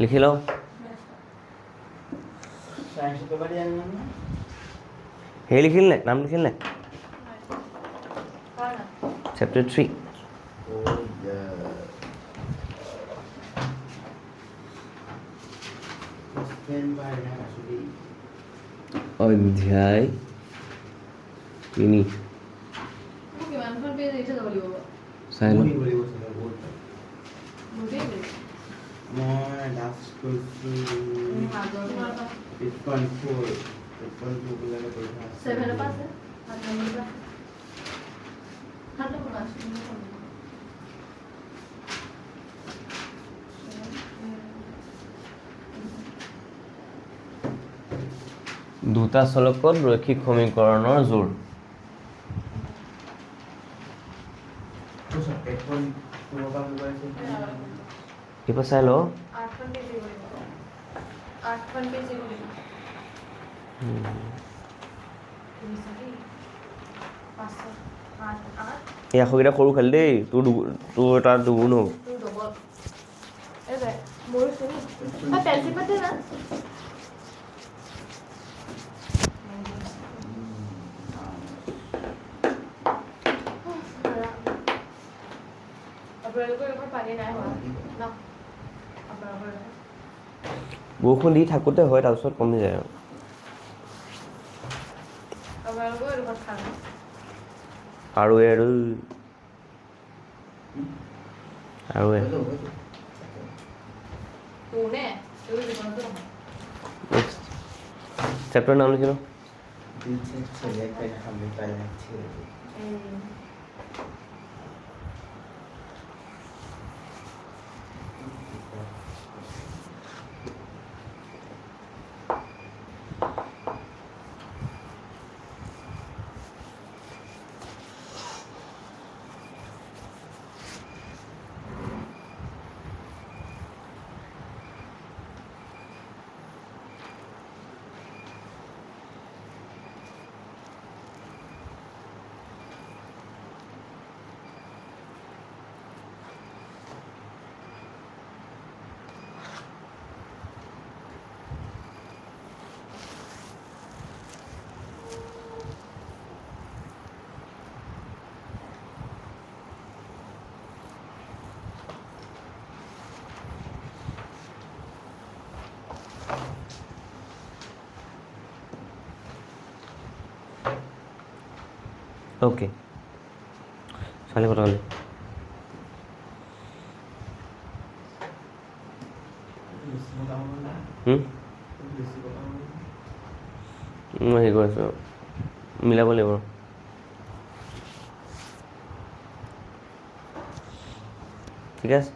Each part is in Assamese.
লিখি লওঁ। হেৰি লিখিল নাই, নাম লিখিল নাই? চেপ্টাৰ 3। অধ্যায় 3। চাই লওঁ। দুটা চলকত ৰৈখিক সমীকৰণৰ জোৰ। এইবাৰ চাই লওঁ। এই আখৰকেইটা সৰু খালি দেই, তোৰ তাত দুগুণ হ'ব। বৰষুণ দি থাকোঁতে হয়, তাৰপিছত কমি যায় আৰু। আৰু চেপ্টাৰ নাম লিখি লওঁ। অ'কে, ছোৱালী কথা ক'লি। মই হেৰি কৰি আছোঁ, মিলাব লাগিব। ঠিক আছে।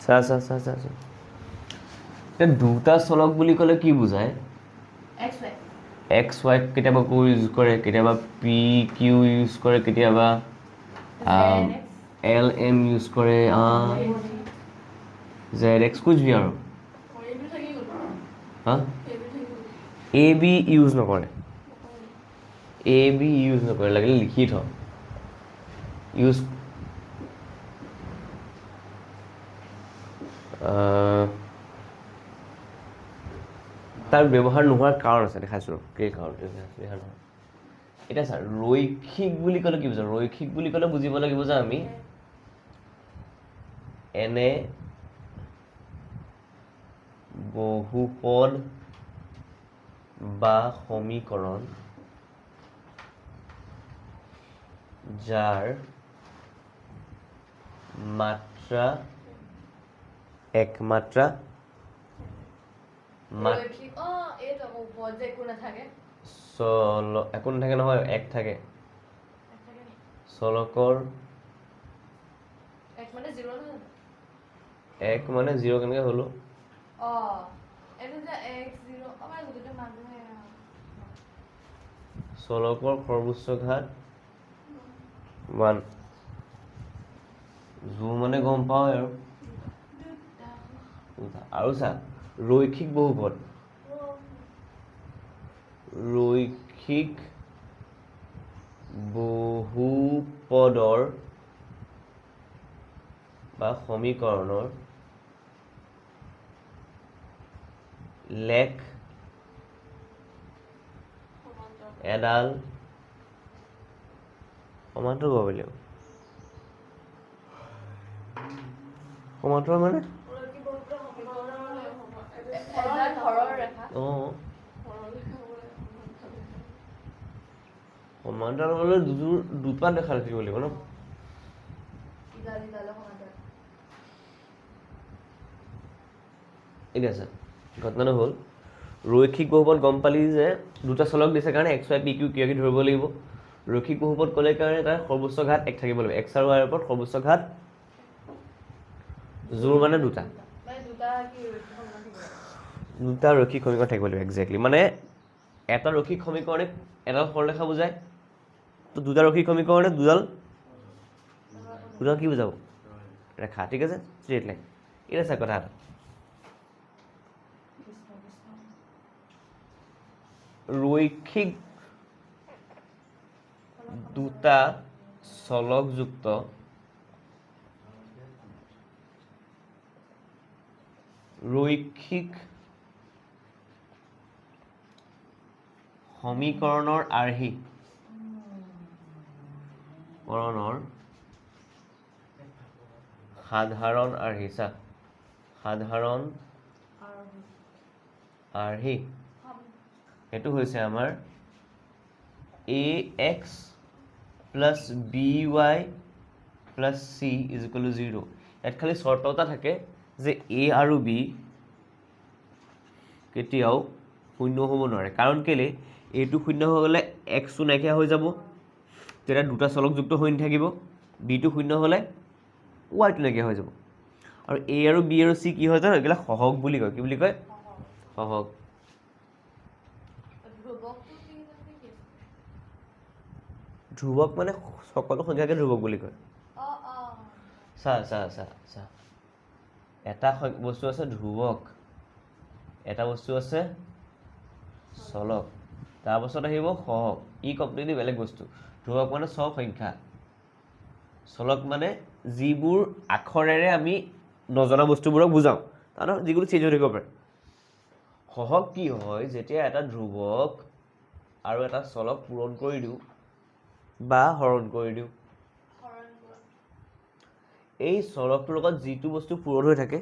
চা। এতিয়া দুটা চলক বুলি ক'লে কি বুজায়? এক্স ৱাইক কেতিয়াবা ইউজ কৰে, কেতিয়াবা পি কিউ ইউজ কৰে, কেতিয়াবা এল এম ইউজ কৰে, জেড এক্স কুছ ভি আৰু। এ বি ইউজ নকৰে, লাগিলে লিখি থ। ইউজ তাৰ ব্যৱহাৰ নোহোৱাৰ কাৰণ আছে, দেখাইছোঁ কি কাৰণ ব্যৱহাৰ নহয়। এতিয়া চা, ৰৈখিক বুলি ক'লে কি বুজা? ৰৈখিক বুলি ক'লে বুজিব লাগিব যে আমি এনে বহুপদ বা সমীকৰণ যাৰ মাত্ৰা একমাত্ৰা একো নাথাকে নহয়, এক থাকে। চলকৰ এক মানে জিৰ' কেনেকৈ হ'লো? চলকৰ সৰ্বোচ্চ ঘাত 1। জোৰ মানে গম পাওঁ আৰু আৰু চা ৰৈখিক বহুপদ ৰৈখিক বহুপদৰ বা সমীকৰণৰ লেখ এডাল সমান্তৰাল পাব লাগিব সমান্তৰাল মানে অঁ সমান্তৰাল হ'লে দুটা দেখা থাকিব লাগিব ন এতিয়া আছে ঘটনাটো হ'ল ৰৈখিক বহুপদ গম পালি যে দুটা চলক দিছে কাৰণে এক্স ৱাই পি কিউ কিয় কি ধৰিব লাগিব ৰৈখিক বহুপদ ক'লে কাৰণে তাৰ সৰ্বোচ্চ ঘাত এক থাকিব লাগিব এক্স আৰু ৱাইৰ ওপৰত সৰ্বোচ্চ ঘাত জোৰ মানে দুটা ৰৈখিক সমীকৰণ থাকিব লাগিব একজেক্টলি মানে এটা ৰৈখিক সমীকৰণে এডাল সৰলৰেখা বুজায় তো দুটা ৰৈখিক সমীকৰণে দুডাল কি বুজাব ৰেখা ঠিক আছে ষ্ট্ৰেইট লাইন এটা আছে কথা এটা ৰৈখিক দুটা চলকযুক্ত ৰৈখিক সমীকৰণৰ আৰ্হি সাধাৰণ আৰ্হি চা সাধাৰণ আৰ্হি সেইটো হৈছে আমাৰ ax plus by plus c is equal to 0 ইয়াত খালি চৰ্ত এটা থাকে যে a আৰু b কেতিয়াও শূন্য হ'ব নোৱাৰে কাৰণ কেলে এইটো শূন্য হৈ গ'লে এক্সটো নাইকিয়া হৈ যাব তেতিয়া দুটা চলকযুক্ত হৈ নাথাকিব বিটো শূন্য হ'লে ৱাইটো নাইকিয়া হৈ যাব আৰু এ আৰু বি আৰু চি কি হয় জানো এইবিলাক সহগ বুলি কয় কি বুলি কয় সহগ ধ্ৰুৱক মানে সকলো সংখ্যাকে ধ্ৰুৱক বুলি কয় চা এটা বস্তু আছে ধ্ৰুৱক এটা বস্তু আছে চলক তাৰপাছত আহিব সহগ ই কমপ্লিটলি বেলেগ বস্তু ধ্ৰুৱক মানে চব সংখ্যা চলক মানে যিবোৰ আখৰেৰে আমি নজনা বস্তুবোৰক বুজাওঁ তাৰ যিকোনো চেঞ্জ হৈ থাকিব পাৰে সহগ কি হয় যেতিয়া এটা ধ্ৰুৱক আৰু এটা চলক পূৰণ কৰি দিওঁ বা হৰণ কৰি দিওঁ এই চলকটোৰ লগত যিটো বস্তু পূৰণ হৈ থাকে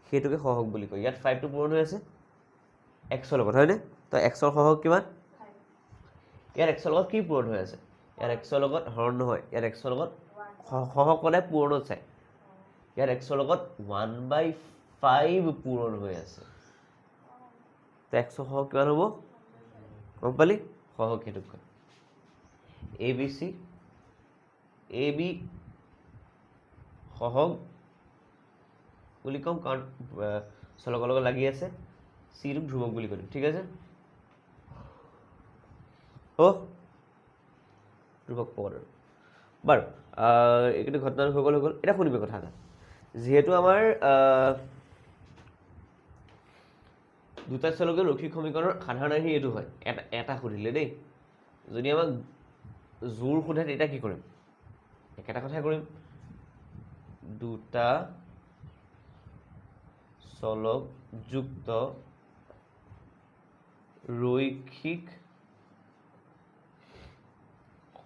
সেইটোকে সহগ বুলি কয় ইয়াত 5টো পূৰণ হৈ আছে এক্সৰ লগত হয়নে তো এক্সৰ সহগ কিমান ইয়াত এক্সৰ লগত কি পূৰণ হৈ আছে ইয়াত এক্সৰ লগত হৰণ নহয় ইয়াত এক্সৰ লগত সহগ সদায় পূৰণত চাই ইয়াত এক্সৰ লগত 1/5 পূৰণ হৈ আছে তো এক্সৰ সহগ কিমান হ'ব গম পালি সহগ সেইটোক কয় A B C A B সহগ বুলি ক'ম কাৰণ চলকৰ লগত লাগি আছে চিটোক ধ্ৰুৱক বুলি কৈ দিম ঠিক আছে ধ্ৰুৱক পদ আৰু বাৰু এইটো ঘটনাটো হৈ গ'ল এতিয়া শুনিবি কথা এটা যিহেতু আমাৰ দুটা চলকে ৰৈখিক সমীকৰণৰ সাধাৰণ আৰ্হি এইটো হয় এটা সুধিলে দেই যদি আমাক জোৰ সোধে তেতিয়া কি কৰিম একেটা কথাই কৰিম দুটা চলকযুক্ত ৰৈখিক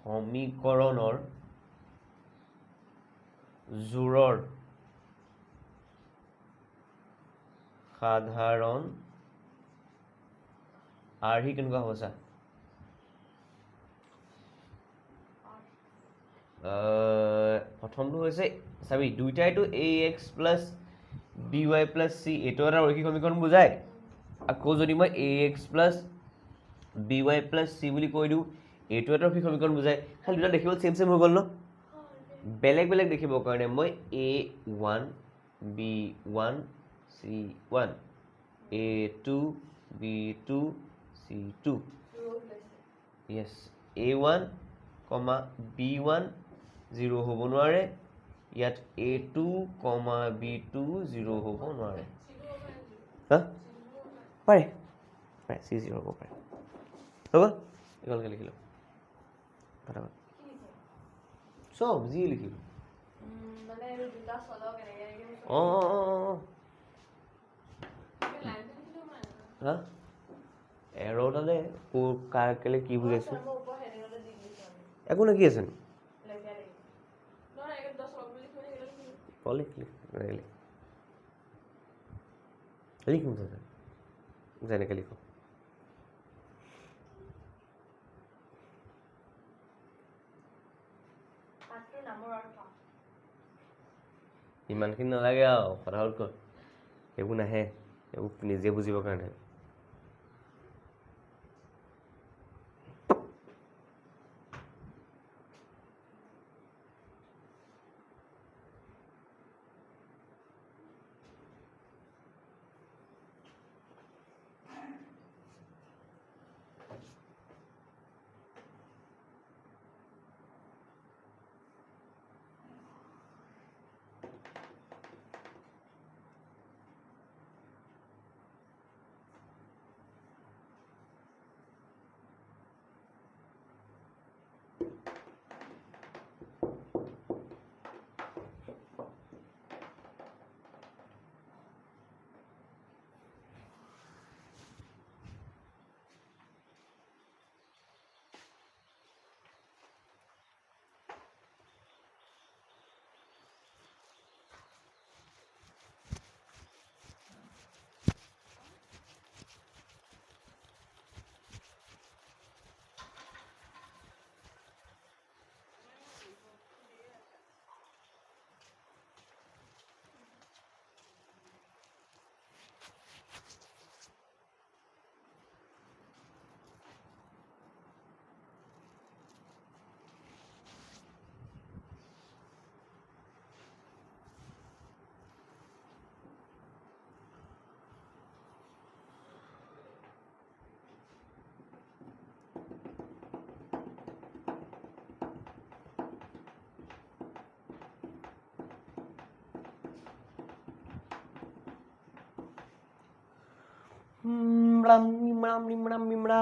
সমীকৰণৰ জোৰৰ সাধাৰণ আৰ্হি কেনেকুৱা হ'ব চা প্ৰথমটো হৈছে চাবি দুইটাইতো ax plus by plus c এইটো এটা ৰৈখিক সমীকৰণ বুজায় আকৌ যদি মই ax plus by plus c বুলি কৈ দিওঁ এইটো এটা ৰৈখিক সমীকৰণ বুজায় খালি দুটা দেখিব চেম হৈ গ'ল ন বেলেগ দেখিবৰ কাৰণে মই a1 b1 c1 a2 b2 c2 yes a1 b1 0 হ'ব নোৱাৰে ইয়াত a2 b2 0 হ'ব নোৱাৰে হা পাৰে পাৰে C0 হ'ব পাৰে হ'ব একেলগে লিখি লওঁ ফটাফট চব যি লিখিলোঁ অঁ অঁ অঁ অঁ হা এৰ'ডালে কাৰ কেলে কি বুজাইছো একো নাই কি আছে লিখ লিখিম যেনেকৈ লিখো ইমানখিনি নালাগে আৰু ফটাফট কৰ সেইবোৰ নাহে এইবোৰ নিজে বুজিবৰ কাৰণে নিমৰা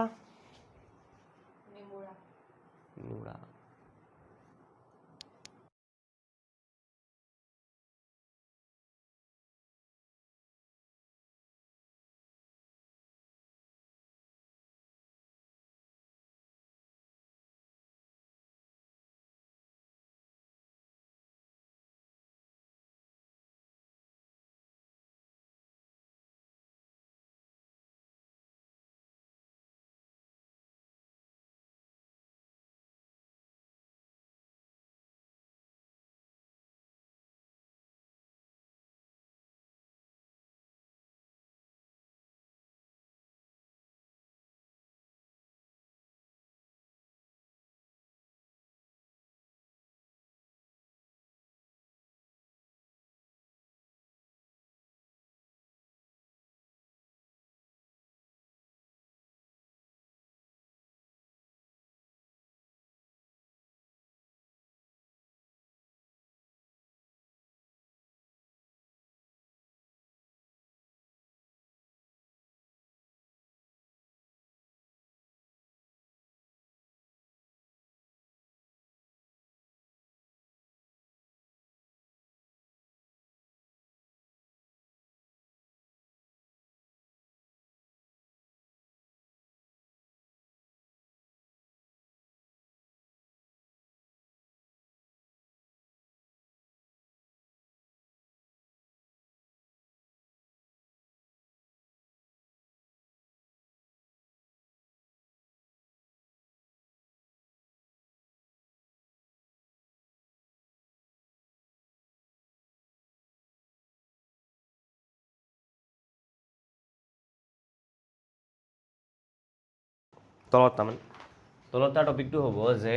তলত তাৰ টপিকটো হ'ব যে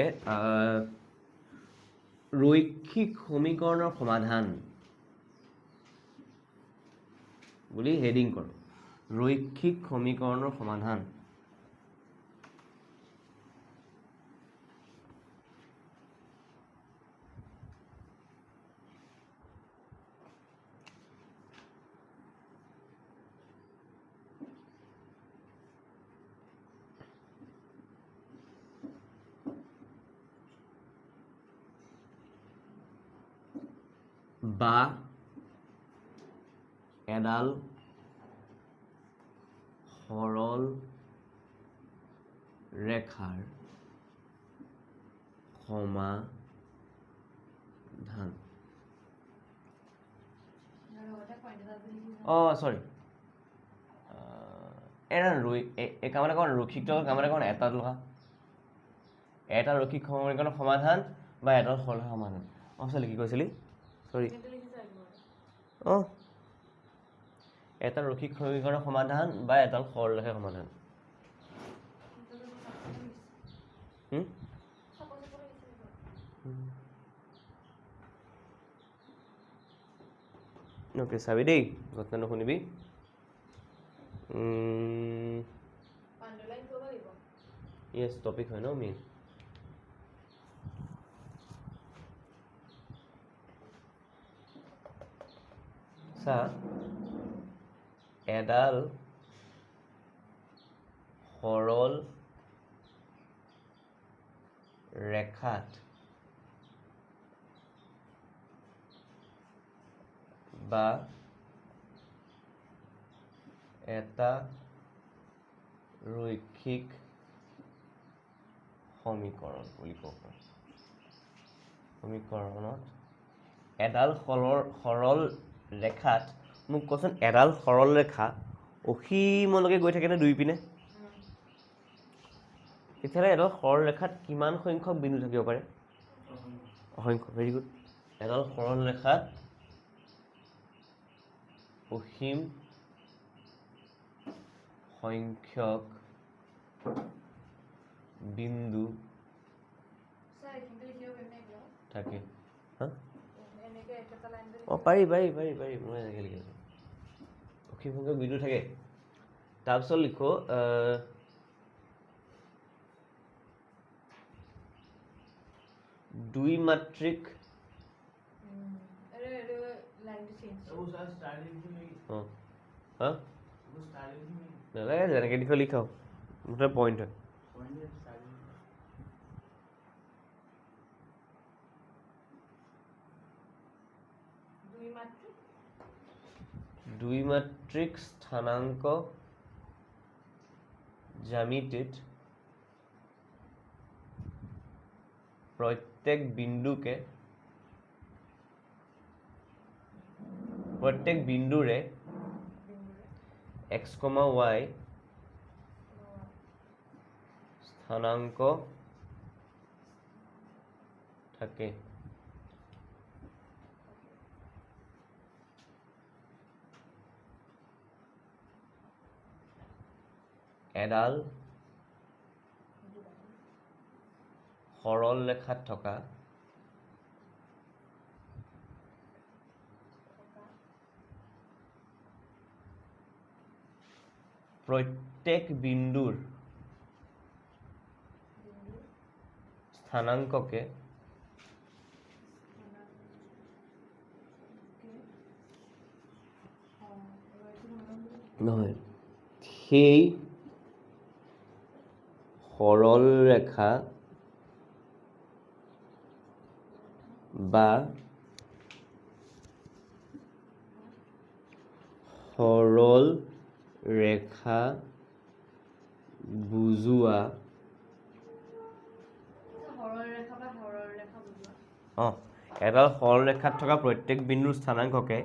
ৰৈখিক সমীকৰণৰ সমাধান বুলি হেডিং কৰোঁ ৰৈখিক সমীকৰণৰ সমাধান বা এডাল সৰল ৰেখাৰ সমাধান সরি এটা কামটা কোন রৈখিক কামটা কোন এটা লোহা এটা রৈখিক সমীকরণের সমাধান বা এডাল সরল সমাধান আসলে কি কৈছিলি সরি এটা রৈখিক সমীকরণের সমাধান বা এডাল সরল রেখার সমাধান ওকে চাবি দেই যত্ন শুনিবি ইয়েস টপিক হয় ন মেইন চা এডাল সৰল ৰেখাত বা এটা ৰৈখিক সমীকৰণ বুলি কব সমীকৰণত এডাল সৰল ৰেখাত মোক কচোন এডাল সৰল ৰেখা অসীমলৈকে গৈ থাকে নে দুই পিনে তেতিয়াহ'লে এডাল সৰল ৰেখাত কিমান সংখ্যক বিন্দু থাকিব পাৰে অসংখ্য ভেৰি গুড এডাল সৰল ৰেখাত অসীম সংখ্যক বিন্দু থাকে পাৰি মই এনেকৈ লিখি আছোঁ অসীম সংখ্যক বিন্দু থাকে তাৰপিছত লিখো দ্বিমাত্ৰিক নালাগে যেনেকৈ লিখো লিখাও মুঠতে পইণ্ট হয় দ্বিমাত্ৰিক স্থানাংক জ্যামিতিত প্ৰত্যেক বিন্দুৰে x, y স্থানাঙ্ক থাকে এডাল সৰল ৰেখাত থকা প্ৰত্যেক বিন্দুৰ স্থানাঙ্ককে নহয় সেই সৰল ৰেখা বা সৰল ৰেখা বুজোৱা এডাল সৰল ৰেখাত থকা প্ৰত্যেক বিন্দুৰ স্থানাঙ্ককে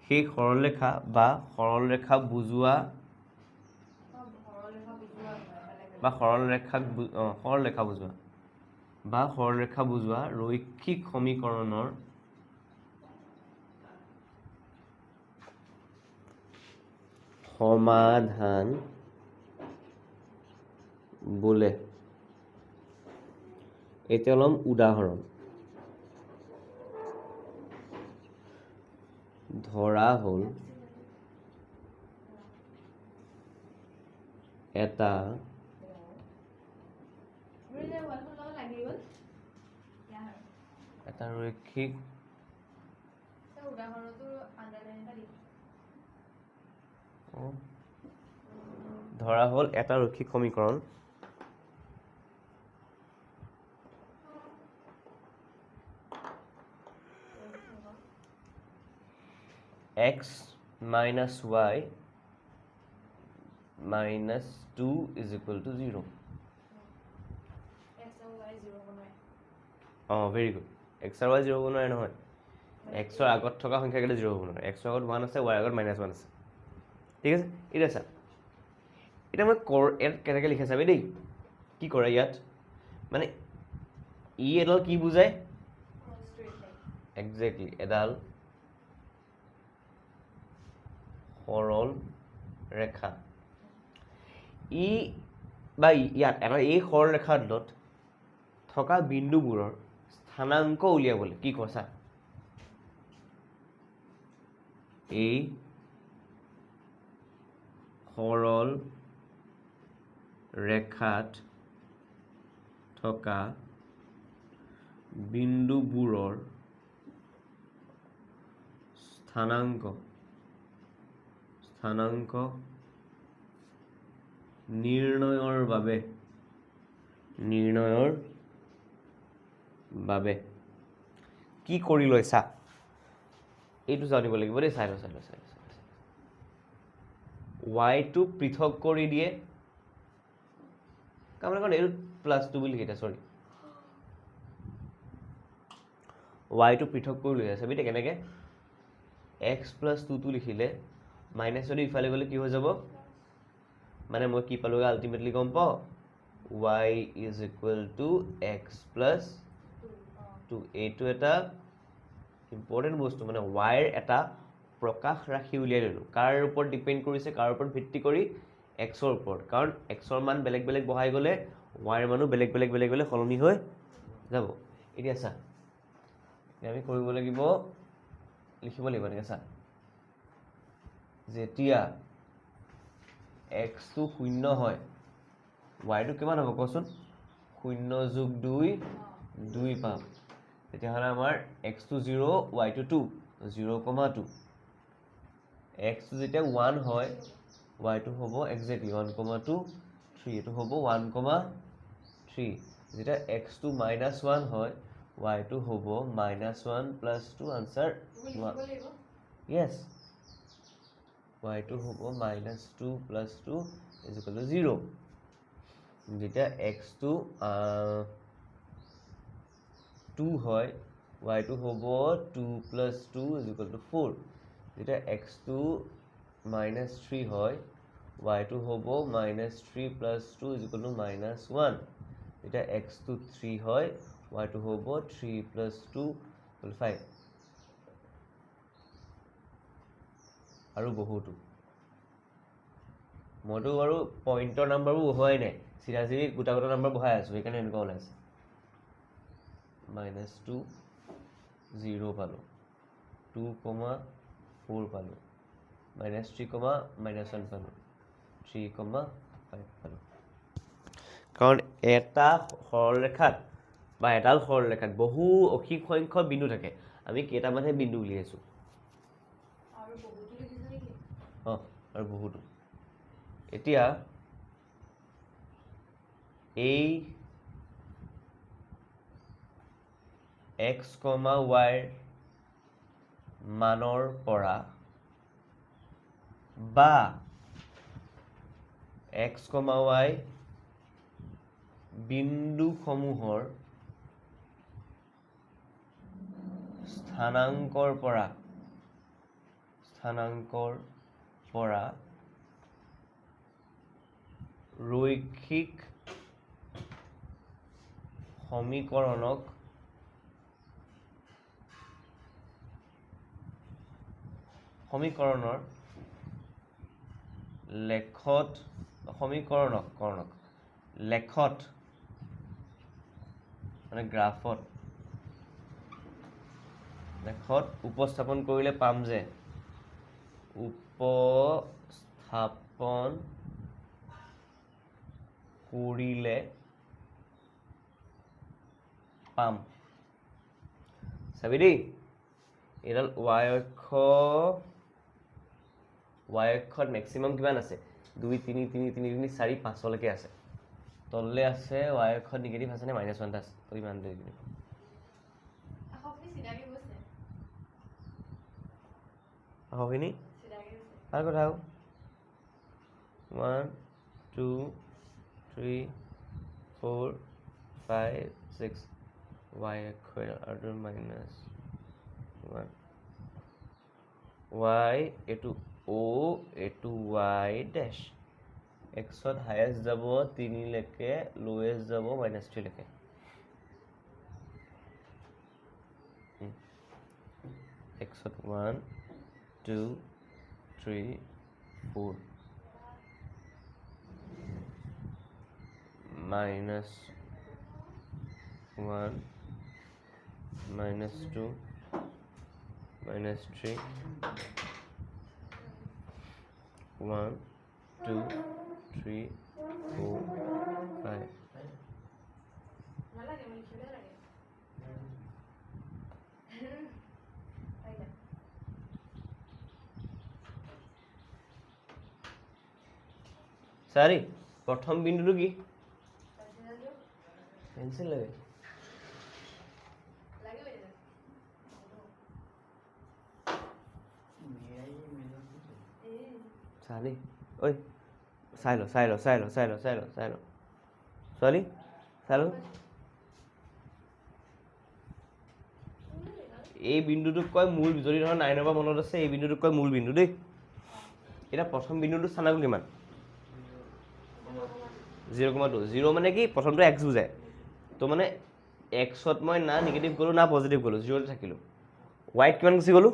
সেই সৰল ৰেখা বা সৰল ৰেখা বুজোৱা বা সৰল ৰেখা বুজোৱা ৰৈখিক সমীকৰণৰ সমাধান বোলে এতিয়া লম উদাহৰণ ধৰা হ'ল এটা ৰৈখিক ধৰা হ'ল এটা রৈখিক সমীকরণ x minus y minus 2 is equal to 0. Oh, very good. X আৰু y 0 হ'ব নোৱাৰে নহয়। x ৰ আগত থকা সংখ্যাকেইটা 0 হ'ব নোৱাৰে। x ৰ আগত 1 আছে, y ৰ আগত -1 আছে। ঠিক আছে, এতিয়া চা, এতিয়া মই ইয়াত কেনেকৈ লিখা চাবি দেই, কি কৰে ইয়াত মানে এডাল কি বুজায়? একজেক্টলি, এডাল সৰল ৰেখা। বা ইয়াত এটা এই সৰল ৰেখাডালত থকা বিন্দুবোৰৰ স্থানাংক উলিয়াবলৈ কি কৈছা? এই সৰল ৰেখাত থকা বিন্দুবোৰৰ স্থানাংক নিৰ্ণয়ৰ বাবে কি কৰি লৈছা? এইটো জানিব লাগিব দেই। চাই ল ৱাইটো পৃথক কৰি দিয়ে, কাৰণ এইটো +2 বুলি কেইটা, চৰি, ৱাইটো পৃথক কৰি লৈ আছে। এতিয়া কেনেকৈ x + 2 লিখিলে মাইনাছ যদি ইফালে গ'লে কি হৈ যাব? মানে মই কি পালোগৈ আল্টিমেটলি গম পাওঁ, y is equal to x plus 2. এইটো এটা ইম্পৰ্টেণ্ট বস্তু, মানে y ৰ এটা প্ৰকাশ ৰাশি উলিয়াই ল'লোঁ। কাৰ ওপৰত ডিপেণ্ড কৰিছে? কাৰ ওপৰত ভিত্তি কৰি? x ৰ ওপৰত। কাৰণ x ৰ মান বেলেগ বেলেগ বহাই গ'লে y ৰ মানো বেলেগ বেলেগ সলনি হৈ যাব। এতিয়া চা, আমি কৰিব লাগিব, লিখিব লাগিব এনেকৈ। চা, যেতিয়া x টো 0 হয়, y টো কিমান হ'ব কচোন? 0 + 2 2 পাম। তেতিয়াহ'লে আমাৰ x টো 0, y টো 2, 0,2। x টো যেতিয়া 1 হয়, y টো হ'ব একজেক্টলি 1,2, 3, এইটো হ'ব 1,3। যেতিয়া x টো -1 হয়, y টো হ'ব -1 + 2, আনচাৰ 1। য়েছ, y টো হ'ব -2 + 2 = 0। যেতিয়া x টো 2 হয়, y টো হ'ব 2 + 2 = 4। যেতিয়া x টো -3 হয়, y টো হ'ব -3 + 2 = -1। যেতিয়া x টো 3 হয়, y টো হ'ব 3 + 2 = 5। আৰু বহুতো, মইতো বাৰু পইণ্টৰ নাম্বাৰবোৰ বহোৱাই নাই, চিধা গোটা নাম্বাৰ বহাই আছোঁ, সেইকাৰণে এনেকুৱা ওলাইছে। -2, 0 পালোঁ, 2,4 পালোঁ, -3, -1 পালোঁ, 3,5 পালোঁ। কাৰণ এটা সৰল ৰেখাত বা এডাল সৰল ৰেখাত বহু অসীম সংখ্যক বিন্দু থাকে। আমি কেইটামানহে বিন্দু উলিয়াইছোঁ। আৰু বহুতো। এতিয়া এই x, y ৰ মানৰ পৰা বা x, y বিন্দুসমূহৰ স্থানাংকৰ পৰা ৰৈখিক সমীকৰণৰ লেখত মানে গ্ৰাফত উপস্থাপন কৰিলে পাম যে চাবি দেই, এইডাল y অক্ষত মেক্সিমাম কিমান আছে? 2, 3, 3, 3, 4, 5লৈকে আছে। তললৈ আছে y অক্ষত নিগেটিভ আছে নে -1 আছে? তই ইমান দেৰি হয়নি আৰু কথা 1 2 3 4 5 6 y আৰু মাইনাছ 1 y এইটো o এইটো y ডেশ এক্সত হায়েষ্ট যাব 3 লৈকে লোৱেষ্ট যাব -3 লৈকে এক্সত 1 2 3 4 -1 -2 -3 1 2 3 4 5 চাৰি প্ৰথম বিন্দুটো কি পেন্সিল লাগে চাৰি ঐ চাই ল ছোৱালী চাই ল এই বিন্দুটোক কয় মূল যদি ধৰ 9 পৰা মনত আছে এই বিন্দুটোক কয় মূল বিন্দু দেই এটা প্ৰথম বিন্দুটো স্থানাংক কিমান 0,2 0 মানে কি প্ৰথমটো x বুজায় তো মানে xত মই না নেগেটিভ গ'লো না পজিটিভ গ'লো 0 থাকিলো y কিমান গুচি গ'লো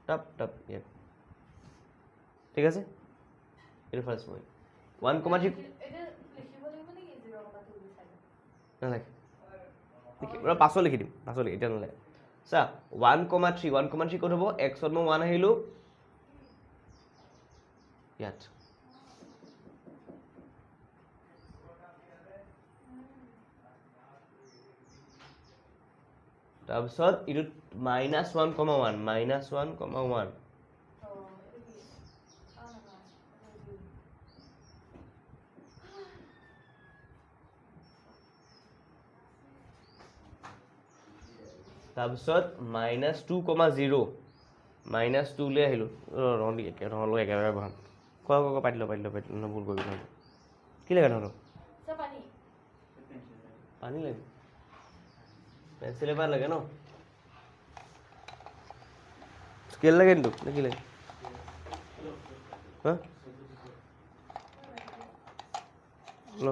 টপ টপ ইয়াত ঠিক আছে এটা ফার্স্ট পয়েন্ট 1,3 এটা লিখিব লাগিব নেকি 0,2 বিচাৰি নালাগে লিখিব পাছত লিখি দিম এতিয়া নালাগে চা 1,3 ক'ত হ'ব xত মই 1 আহিলো ইয়াত তাৰপিছত ইটো -1,1 তাৰপিছত -2,0 -2 লৈ আহিলো ৰঙলো একেবাৰে বহাম ক পাতি ল ভুল কৰিবি নহ'লে কি লাগে তহঁতক পানী লাগে পেন্সিল এবাৰ লাগে ন স্কেল লাগে নে কি লাগে হা ল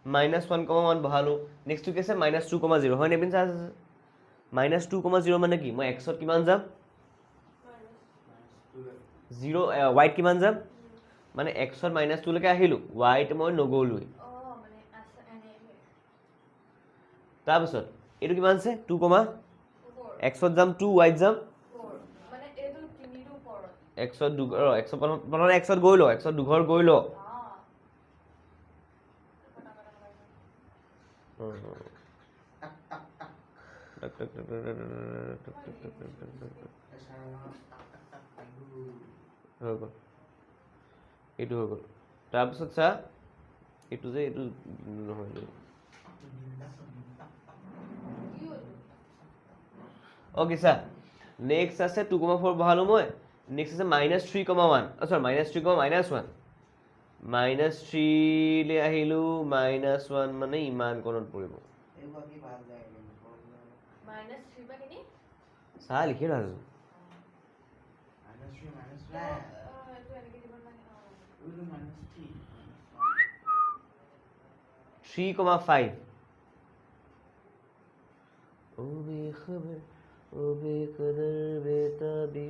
-1,1 বহালো নেক্সট কি আছে -2,0 হয় নেবিন চাৰ্জ -2,0 মানে কি মই x ত কিমান যাম 0 y ত কিমান যাম মানে x ত -2 লৈকে আহিলো y ত মই নগ'লোই তাৰপিছত এইটো কিমান আছে 2, x ত যাম 2 y ত যাম মানে এইটো তিনিটো ওপৰত x ত x প্ৰথমে x ত গৈ ল x ত দুঘৰ গৈ ল হৈ গ'ল এইটো হৈ গ'ল তাৰপিছত চা এইটো যে এইটো নহয় অ'কে চা নেক্সট আছে 2,4 বহালো মই নেক্সট আছে -3,1 সৰি -3,-1 -3 লৈ আহিলো -1 মানে ইমান কোণত পৰিব -3 বা কিনি চা লিখি ৰাখো এইটো এনেকে দিব লাগে 3,5 ओ बेखबर ओ बेकदर बेताबी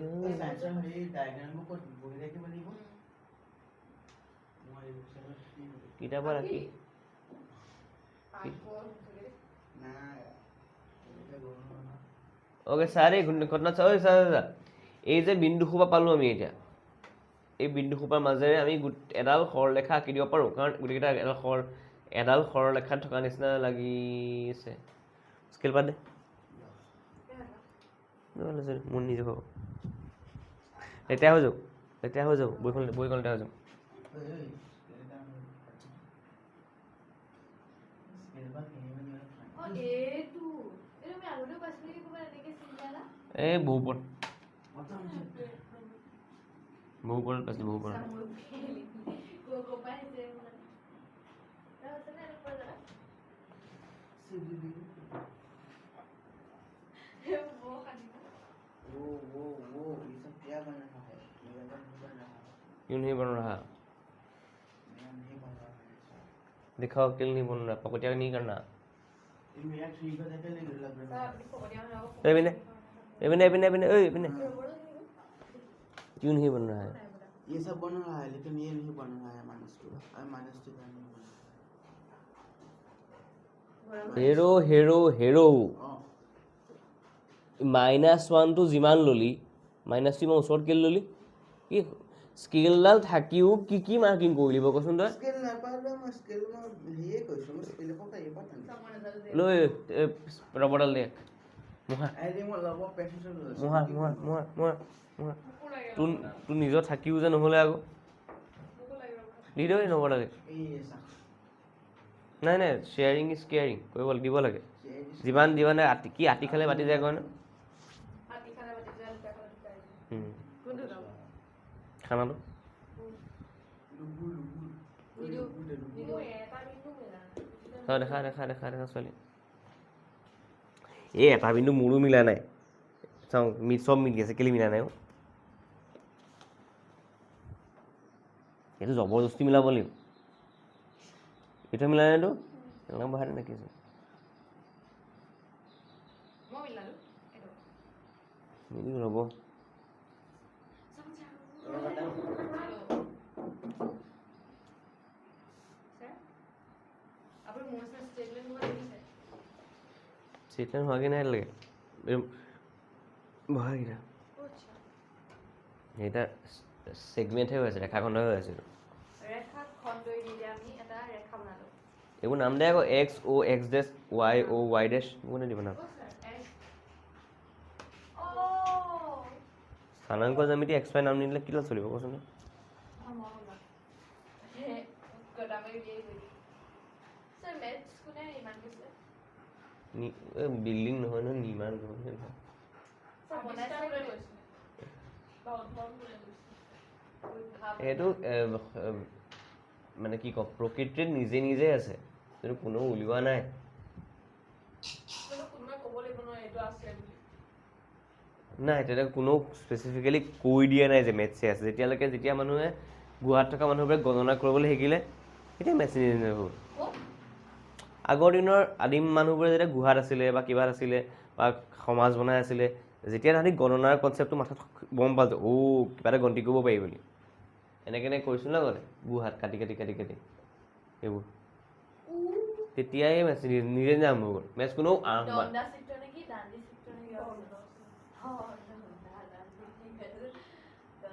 কিতাপত ৰাখি ওকে সাৰে ঘটনা চাও স্যাৰ এই যে বিন্দু খোপা পালো আমি এতিয়া এই বিন্দু খোপাৰ মাজেৰে আমি এডাল সৰলৰেখা আঁকি দিব পাৰো কাৰণ গোটেইকেইটা এডাল সৰলৰেখাত থকা নিচিনা লাগিছে স্কেল পাত দে মোৰ নিজে হ'ব এতিয়া হৈ যাব বহিখন লেতেৰা হৈ যাব এই বহুপদ পাইছোঁ বহুপদ क्यों नहीं बन रहा दिखाओ क्यों नहीं बन रहा पकड़िया नहीं करना क्यों नहीं बन रहा है ये सब बन रहा है लेकिन ये नहीं बन रहा है -2 हेरो -1 টো যিমান ললি -3 মই ওচৰত কেলে ললি কি স্কেলডাল থাকিও কি মাৰ্কিং কৰি লিব কচোন তই স্কেল নাপালে মই স্কেল মই হেয়ে কৈছো মই স্কেল কথা এবাৰ লৈ ৰবৰডাল দে মুহা আইদি মই লব পেন্সিল লৈছো মুহা তোৰ নিজৰ থাকিও যে নহ'লে আকৌ দি দেই নব লাগে নাই শ্বেয়াৰিং ইজ কেয়াৰিং কৰিব দিব লাগে যিমান কি আটি খালে বাটি যায় কয় ন খানাটো দেখা ছোৱালী এই এটা বিন্দু মোৰো মিলা নাই চাওঁ চব মিলি আছে কেলে মিলা নাই এইটো জবৰদস্তি মিলাব লাগিব এইটো মিলা নাইতো এনেকৈ বহাই দেখিছোঁ মিলি ৰ'ব চিটলেন হোৱাগৈ নাই লাগে বহাগিটা সেইটা ছেগমেণ্টহে হৈ আছে ৰেখাখণ্ডহে হৈ আছে এইবোৰ নাম দে আকৌ x o x ডেছ y o y ডেছ কোনে দিব নাম স্থানাংক জ্যামিতি x y নাম নিদিলে কি চলিব কচোন বিল্ডিং নহয় নহয় নিৰ্মাণ সেইটো মানে কি কওঁ প্ৰকৃতিত নিজে আছে কিন্তু কোনো উলিওৱা নাই নাই তেতিয়া কোনো স্পেচিফিকেলি কৈ দিয়া নাই যে মেথছে আছে যেতিয়া মানুহে গুৱাহাটীত থকা মানুহবোৰে গণনা কৰিবলৈ শিকিলে তেতিয়া মেথছ নিজে হ'ল আগৰ দিনৰ আদিম মানুহবোৰে যেতিয়া গুহাত আছিলে বা কিবাত আছিলে বা সমাজ বনাই আছিলে, যেতিয়া তাহাঁতি গণনাৰ কনচেপ্টটো মাথাত গম পালে, কিবা এটা গন্তি কৰিব পাৰি বুলি, এনেকৈ কৰিছিল ন গ'লে গুহাত কাটি কাটি কাটি কাটি সেইবোৰ, তেতিয়াই মেথছ নিজে নিজে আৰম্ভ হৈ গ'ল। মেথছ কোনেও দণ্ডা চিত্ৰ নেকি দাণ্ডি চিত্ৰ নেকি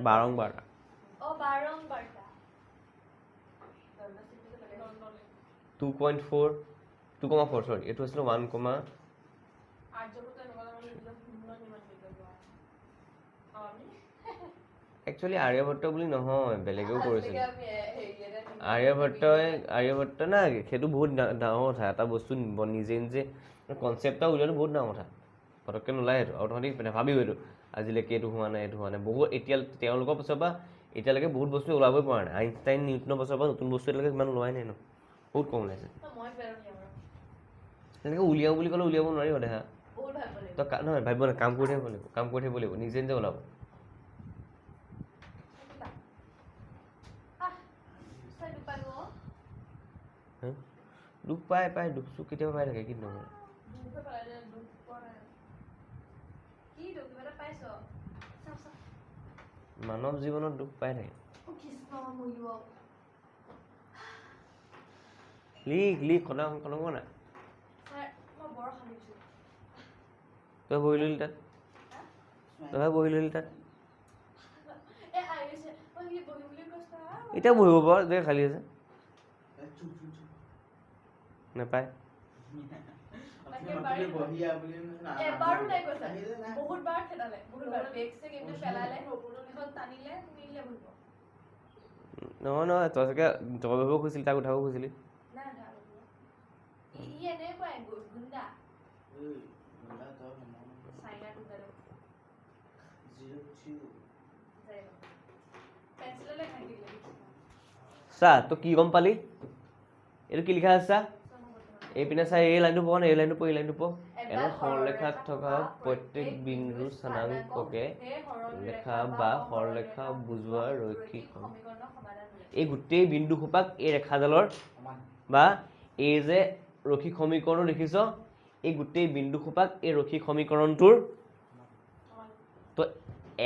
বাৰংবাৰতা বাৰংবাৰতা 2.4 2,4 চৰি, এইটো আছিলে 1, একচুৱেলি আৰ্যভট্ট বুলি নহয়, বেলেগেও কৰিছিল। আৰ্যভট্ট না, সেইটো বহুত ডাঙৰ কথা। এটা বস্তু নিজে নিজে কনচেপ্ট এটা উলিয়াটো বহুত ডাঙৰ কথা, পটককৈ নোলায় সেইটো। আৰু তহঁতি নাভাবিও এইটো আজিলৈকে এইটো হোৱা নাই, এইটো হোৱা নাই। বহুত এতিয়া তেওঁলোকৰ পাছৰ পৰা এতিয়ালৈকে বহুত বস্তু ওলাবই পৰা নাই। আইনষ্টাইন নিউটনৰ পাছৰ পৰা নতুন বস্তু এতিয়ালৈকে ইমান ওলোৱাই নাই ন, বহুত কম ওলাইছে। তেনেকৈ উলিয়াওঁ বুলি ক'লে উলিয়াব নোৱাৰিব দেখা। তই নহয় ভাবিব নাই, কাম কৰি থাকিব লাগিব, কাম কৰি থাকিব লাগিব, নিজে নিজে ওলাব। দুখ পায়, দুখ চুখ কেতিয়াবা পাই থাকে, কিন্তু নহয় মানৱ জীৱনত দুখ পাই থাকে। লিখ খতম নাই। তই বহি ললি তাত, এতিয়া বহিব পাৰ, যে খালী আছে নাপায়। নহয় তই চাগে তই বহিব খুজিছিলি, তাক উঠাব খুজিছিলি। চা তই কি গম পালি, এইটো কি লিখা আছে চা, এইপিনে চাই এই লাইনটো পঢ় নে, এই লাইনটো পঢ়, এই লাইনটো পঢ়। এনে সৰলৰেখাত থকা প্ৰত্যেক বিন্দু স্থানাংককে লেখা বা সৰলৰেখা বুজোৱা ৰৈখিক এই গোটেই বিন্দু সোপাক এই ৰেখাডালৰ বা এই যে ৰৈখিক সমীকৰণটো দেখিছ, এই গোটেই বিন্দু সোপাক এই ৰৈখিক সমীকৰণটোৰ, তো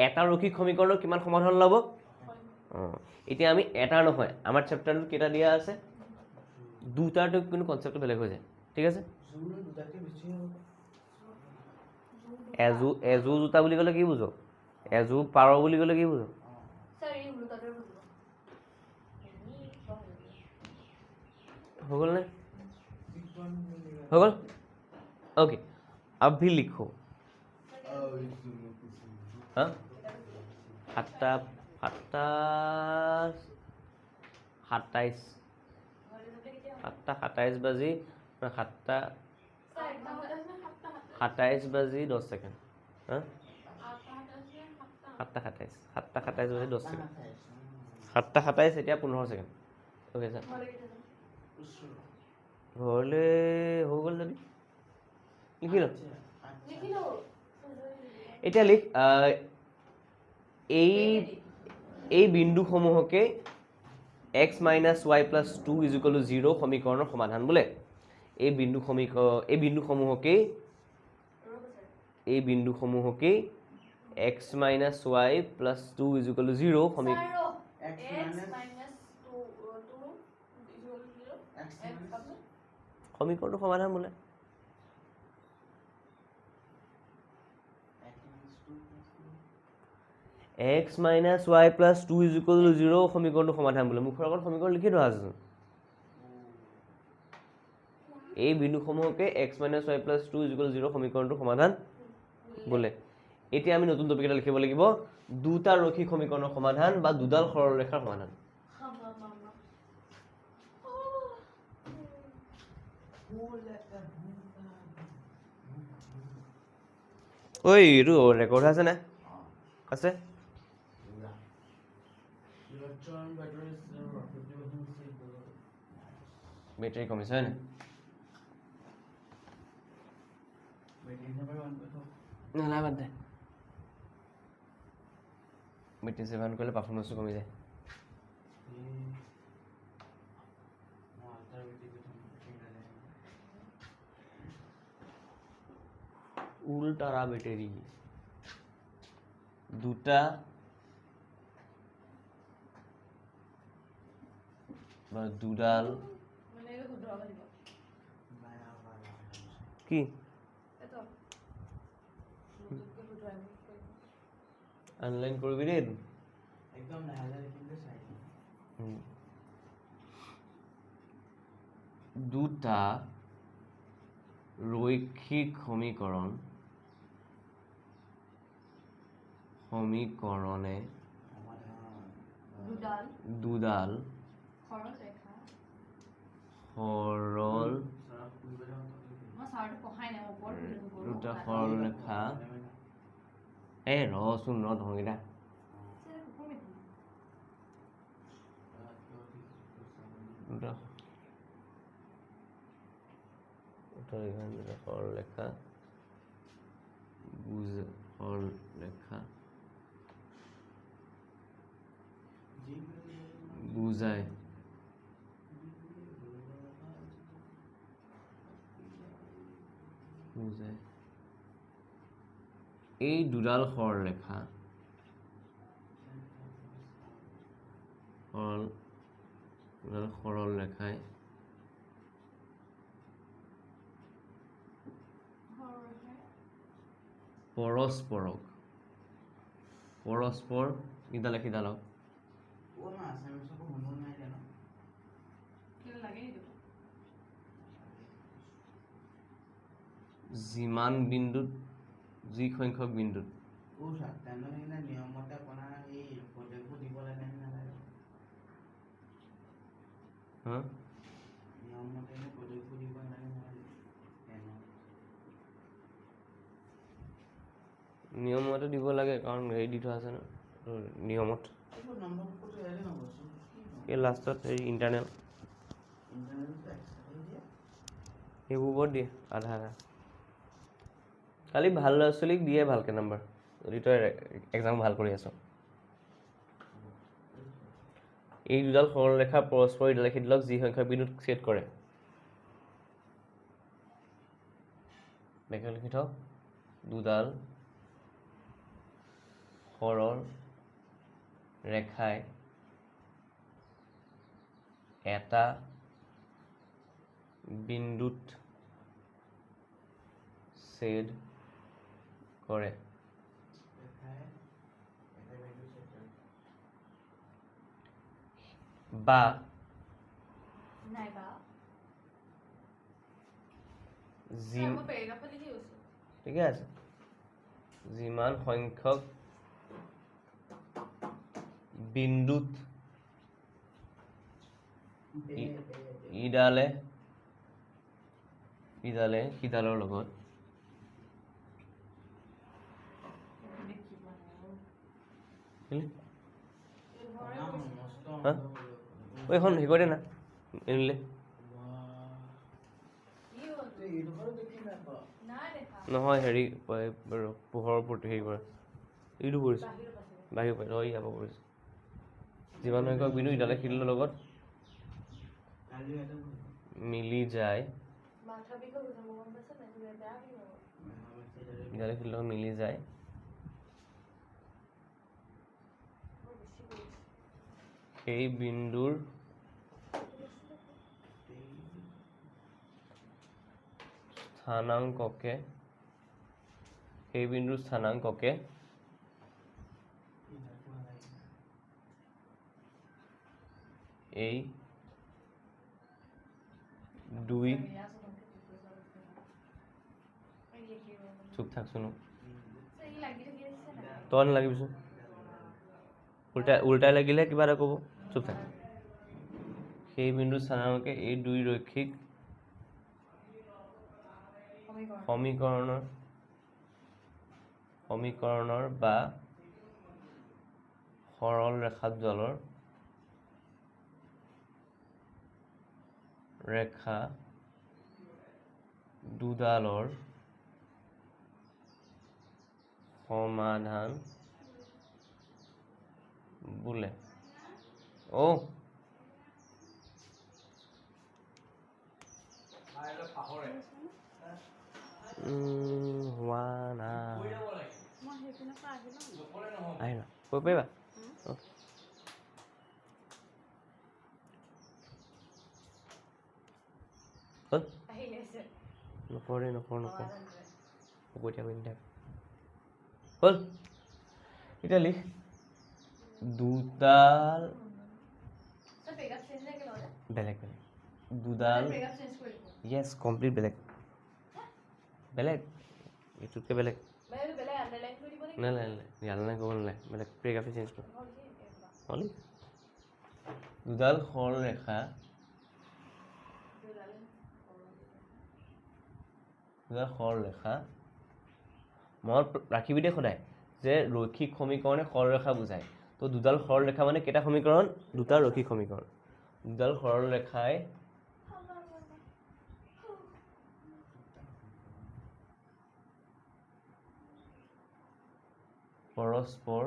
এটা ৰৈখিক সমীকৰণৰ কিমান সমাধান ল'ব? এতিয়া আমি এটাৰ নহয়, আমাৰ চেপ্টাৰটোত কেইটা দিয়া আছে, দুটাৰটো কিন্তু কনচেপ্টটো বেলেগ হৈ যায়, ঠিক আছে। এযোৰ জোতা বুলি ক'লে কি বুজ? এযোৰ পাৰ বুলি ক'লে কি বুজ? हो गल ने, हो गल, ओके। अब भी लिखो, हाँ 7:27 বাজি 7:27 सेकेंड, हाँ 7:27 বাজি 10 सेकेंड, 7:27 এতিয়া 15 सेकेंड, ओके सर। ঘৰলে হৈ গ'ল যদি লিখি ল। এতিয়া লিখ, এই বিন্দুসমূহকে x - y + 2 = 0 সমীকৰণৰ সমাধান বোলে। এই বিন্দুসমূহকে x - y + 2 = 0 সমীকৰণটো সমাধান বোলে। x - y + 2 = 0 সমীকৰণটো সমাধান বোলে। মুখৰ আগত সমীকৰণ লিখি থোৱা আছে। এই বিন্দুসমূহকে x - y + 2 = 0 সমীকৰণটো সমাধান বোলে। এতিয়া আমি নতুন টপিক এটা লিখিব লাগিব, দুটা ৰৈখিক সমীকৰণৰ সমাধান বা দুডাল সৰলৰেখাৰ সমাধান। ঐ এইটো ৰেকৰ্ড আছে নে? আছে? বেটাৰী কমিছে হয় নাই? নালাগে বাদ দে, বেটাৰী চেভ অন কৰিলে পাৰফৰ্মেঞ্চটো কমি যায়। উল্টাৰা বেটেৰী দুটা বা দুডাল মানে এইটো শুদ্ধ হ'ব দিব কি এইটো ব্লুটুথকে শুদ্ধ আমি অনলাইন কৰিবি দেই একদম লাহে কিন্তু চাই দুটা ৰৈখিক সমীকৰণে দুডাল দুডাল সৰল ৰেখা সৰল মই ছাৰটো পঢ়াই নাই ওপৰত দুটা সৰল ৰেখা ৰচোন ধৰকেইটা দুটা সৰল ৰেখা সৰল ৰেখা বুজায় এই দুডাল সৰল ৰেখা সৰল ৰেখাই পৰস্পৰ ইডালে সিডালক যিমান বিন্দুত যি সংখ্যক বিন্দুত নিয়মতে আপোনাৰ এই প্ৰজেক্টবোৰ দিব লাগে নালাগে নিয়মমতে প্ৰজেক্টবোৰ দিব লাগে নিয়মমতে দিব লাগে কাৰণ হেৰি দি থোৱা আছে ন নিয়মত এই লাষ্টত হেৰি ইণ্টাৰনেল সেইবোৰ ওপৰত দিয়ে আধা খালি ভাল ল'ৰা ছোৱালীক দিয়ে ভালকৈ নাম্বাৰ যদি তই এক্সাম ভাল কৰি আছ এই দুডাল সৰল ৰেখা পৰস্পৰ ইডালে সিডালক যি সংখ্যক বিন্দুত ছেদ কৰে লিখি থওক দুডাল সৰল ৰেখাই এটা বিন্দুত ছেদ কৰে বা নাইবা মই পেৰেগ্ৰাফত লিখি গৈছো ঠিকে আছে যিমান সংখ্যক বিন্দুত ইডালে সিডালৰ লগত এইখন শিকোৱা না এনিলে নহয় হেৰি পোহৰৰ প্ৰতি হেৰি কৰে এইটো কৰিছে বাহিৰ পাই ৰৈ যাব কৰিছে যিমান সংখ্যক বিন্দু ইডালে সিডালৰ লগত মিলি যায় ইডালে সিডালৰ লগত মিলি যায় সেই বিন্দুৰ স্থানাংককে এই দুই চুপ থাকছোন তই নালাগিবিচোন উল্টাই লাগিলে কিবা এটা ক'ব চুপ থাক সেই বিন্দুৰ স্থানাংককে এই দুই ৰৈখিক সমীকৰণৰ বা সৰল ৰেখাদ্বলৰ ৰেখা দুডালৰ সমাধান বোলে হোৱা নাই মই সেইপিনৰ পৰা আহি লওঁ আহিবা কৈ পাৰিবা অঁ হ'ল আহি আছে নকৰে নকৰ কৈ থাক হ'ল এতিয়া লিখ দুডাল সব ব্ৰেকআপ চেঞ্জ নে কি ললে বেলেগ বেলেগ দুডাল ব্ৰেকআপ চেঞ্জ কৰিব য়েছ কমপ্লিট বেলেগ বেলেগ এইটোতকৈ বেলেগ মানে বেলেগ আন্ডাৰলাইন কৰি দিব নেকি নাই নাই নাই ইয়ালৈ নাই ক'ব নালাগে বেলেগ প্ৰেগ্ৰাফি চেঞ্জ কৰ হ'লি দুডাল সৰলৰেখা দুডাল সৰলৰেখা মনত ৰাখিবি দেই সদায় যে ৰৈখিক সমীকৰণে সৰলৰেখা বুজায় তো দুডাল সৰলৰেখা মানে কেইটা সমীকৰণ দুটা ৰৈখিক সমীকৰণ দুডাল সৰলৰেখাই পৰস্পৰ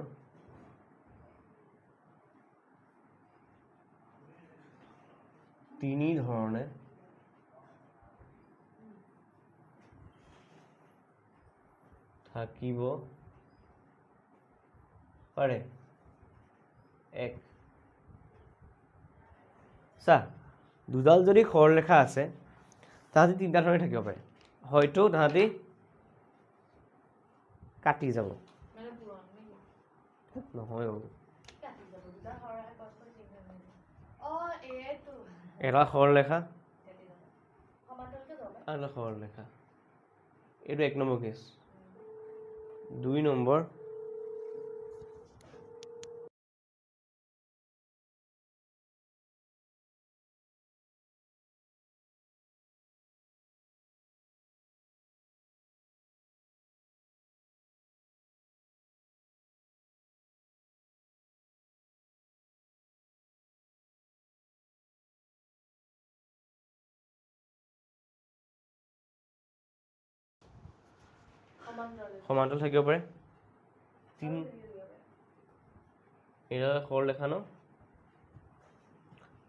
তিনি ধৰণে থাকিব পাৰে এক চা দুডাল যদি সৰলৰেখা আছে তাহাঁতি তিনিটা ধৰণে থাকিব পাৰে হয়তো তাহাঁতি কাটি যাব মানে পুৰণ নেকি নহয় বাৰু কাটি যাব দুটা হৰাই পৰস্পৰ চিহ্ন অ এইটো এটা সৰলৰেখা সমান্তৰালকে যাব আৰু এটা সৰলৰেখা এইটো এক নম্বৰ কেছ দুই নম্বৰ সমান্তৰাল থাকিব পাৰে তিনি এইডাল সৰলৰেখা ন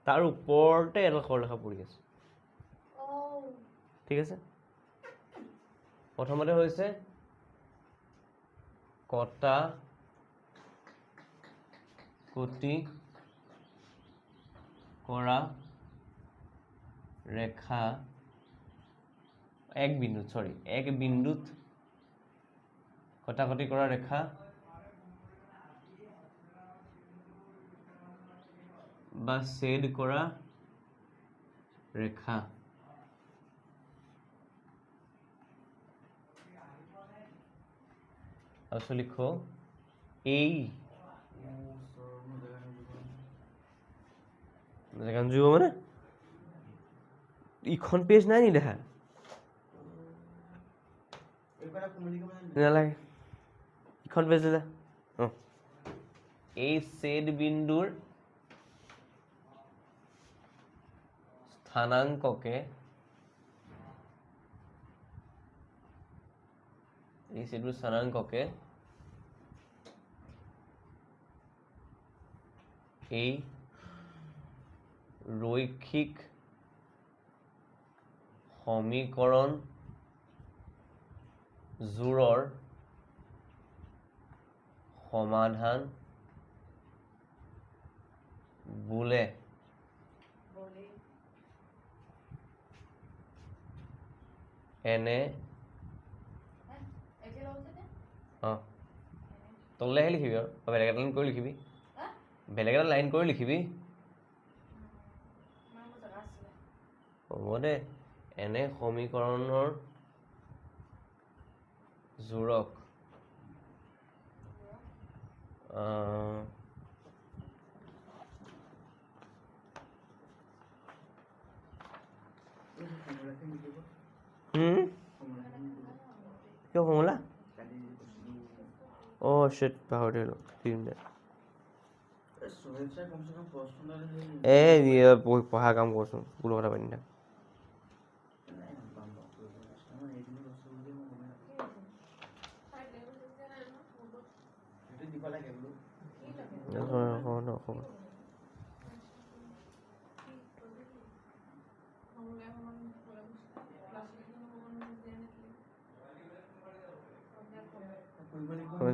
তাৰ ওপৰতে এডাল সৰলৰেখা পৰি আছে ঠিক আছে প্ৰথমতে হৈছে কটা কটি কৰা ৰেখা এক বিন্দুত কটাকটি কৰা ৰেখা বা ছেদ কৰা ৰেখা আৰু লিখো এই জেগা জুব মানে ইখন পেজ নাই নি দেখা নালাগে ইখন পেজ দে অঁ এই ছেদ বিন্দুৰ স্থানাংককে এই ৰৈখিক সমীকৰণ জোৰৰ সমাধান বোলে এনে অঁ তললৈ আহি লিখিবি আৰু বেলেগ এটা লাইন কৰি লিখিবি বেলেগ এটা লাইন কৰি লিখিবি হ'ব দে এনে সমীকৰণৰ জোৰক কিয় ফৰ্মুলা অঁ শ্বিট পাহৰি থাকিলোঁ দিম দে পঢ়া কাম কৰচোন স্কুলৰ কথা পাতি দে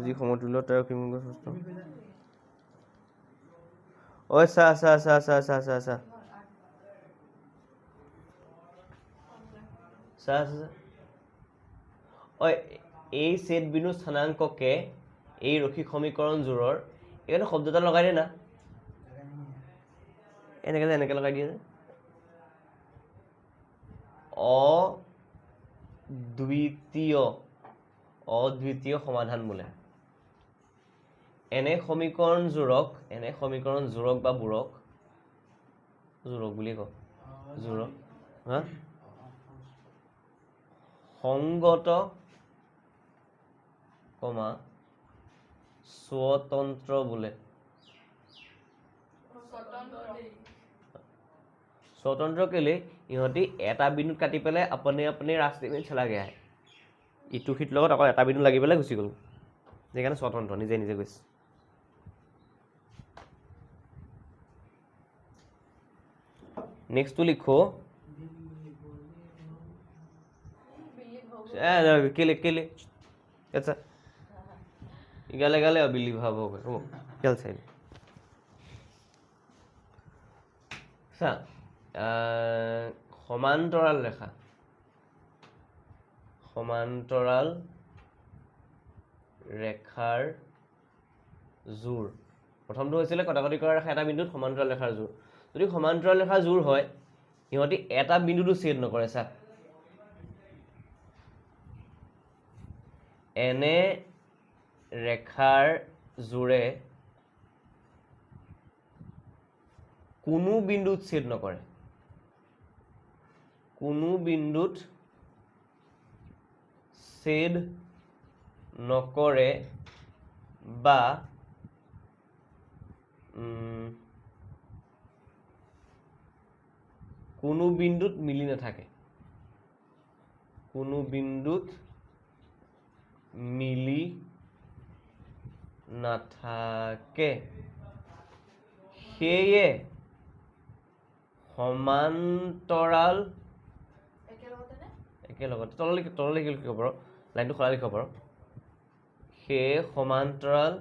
যি সমতুল্য তাৰ অসীমংগ ষষ্ঠ ঐ চা চা চা চা চা চা চা চা চা ঐ এই ছেদ বিন্দু স্থানাংককে এই ৰৈখিক সমীকৰণযোৰৰ এইটো শব্দ এটা লগাই দে না এনেকে যে এনেকে লগাই দিয়ে যে অদ্বিতীয় সমাধান বোলে এনে সমীকৰণ জোৰক বা বোৰক জোৰক বুলি কওঁ জোৰক হা সংগত কমা স্বতন্ত্ৰ বোলে स्वतंत्र केले इहती এটা বিন্দুত কাটি পেলাই अपने अपने रास्ते में चला गया है ইটো হিট লগত আকৌ এটা বিন্দু লাগি পেলাই গুচি গ'ল যেখানে स्वतंत्र নিজে নিজে গৈছে नेक्स्ट तो लिखो केले केले अच्छा गाले गाले बिलीव भाव हो गए वो चल सही सा সমান্তৰাল ৰেখাৰ জোৰ প্ৰথমটো হৈছিলে কটাকটি কৰা ৰেখা এটা বিন্দুত সমান্তৰাল ৰেখাৰ জোৰ যদি সমান্তৰাল ৰেখাৰ জোৰ হয় ইহঁতি এটা বিন্দুটো ছেদ নকৰে চা এনে ৰেখাৰ জোৰে কোনো বিন্দুত ছেদ নকৰে কোনো বিন্দুত ছেদ নকৰে বা কোনো বিন্দুত মিলি নাথাকে কোনো বিন্দুত মিলি নাথাকে সেয়ে সমান্তৰাল একেলগতে তললৈ লিখিব পাৰো লাইনটো খোলা লিখিব পাৰো সেয়ে সমান্তৰাল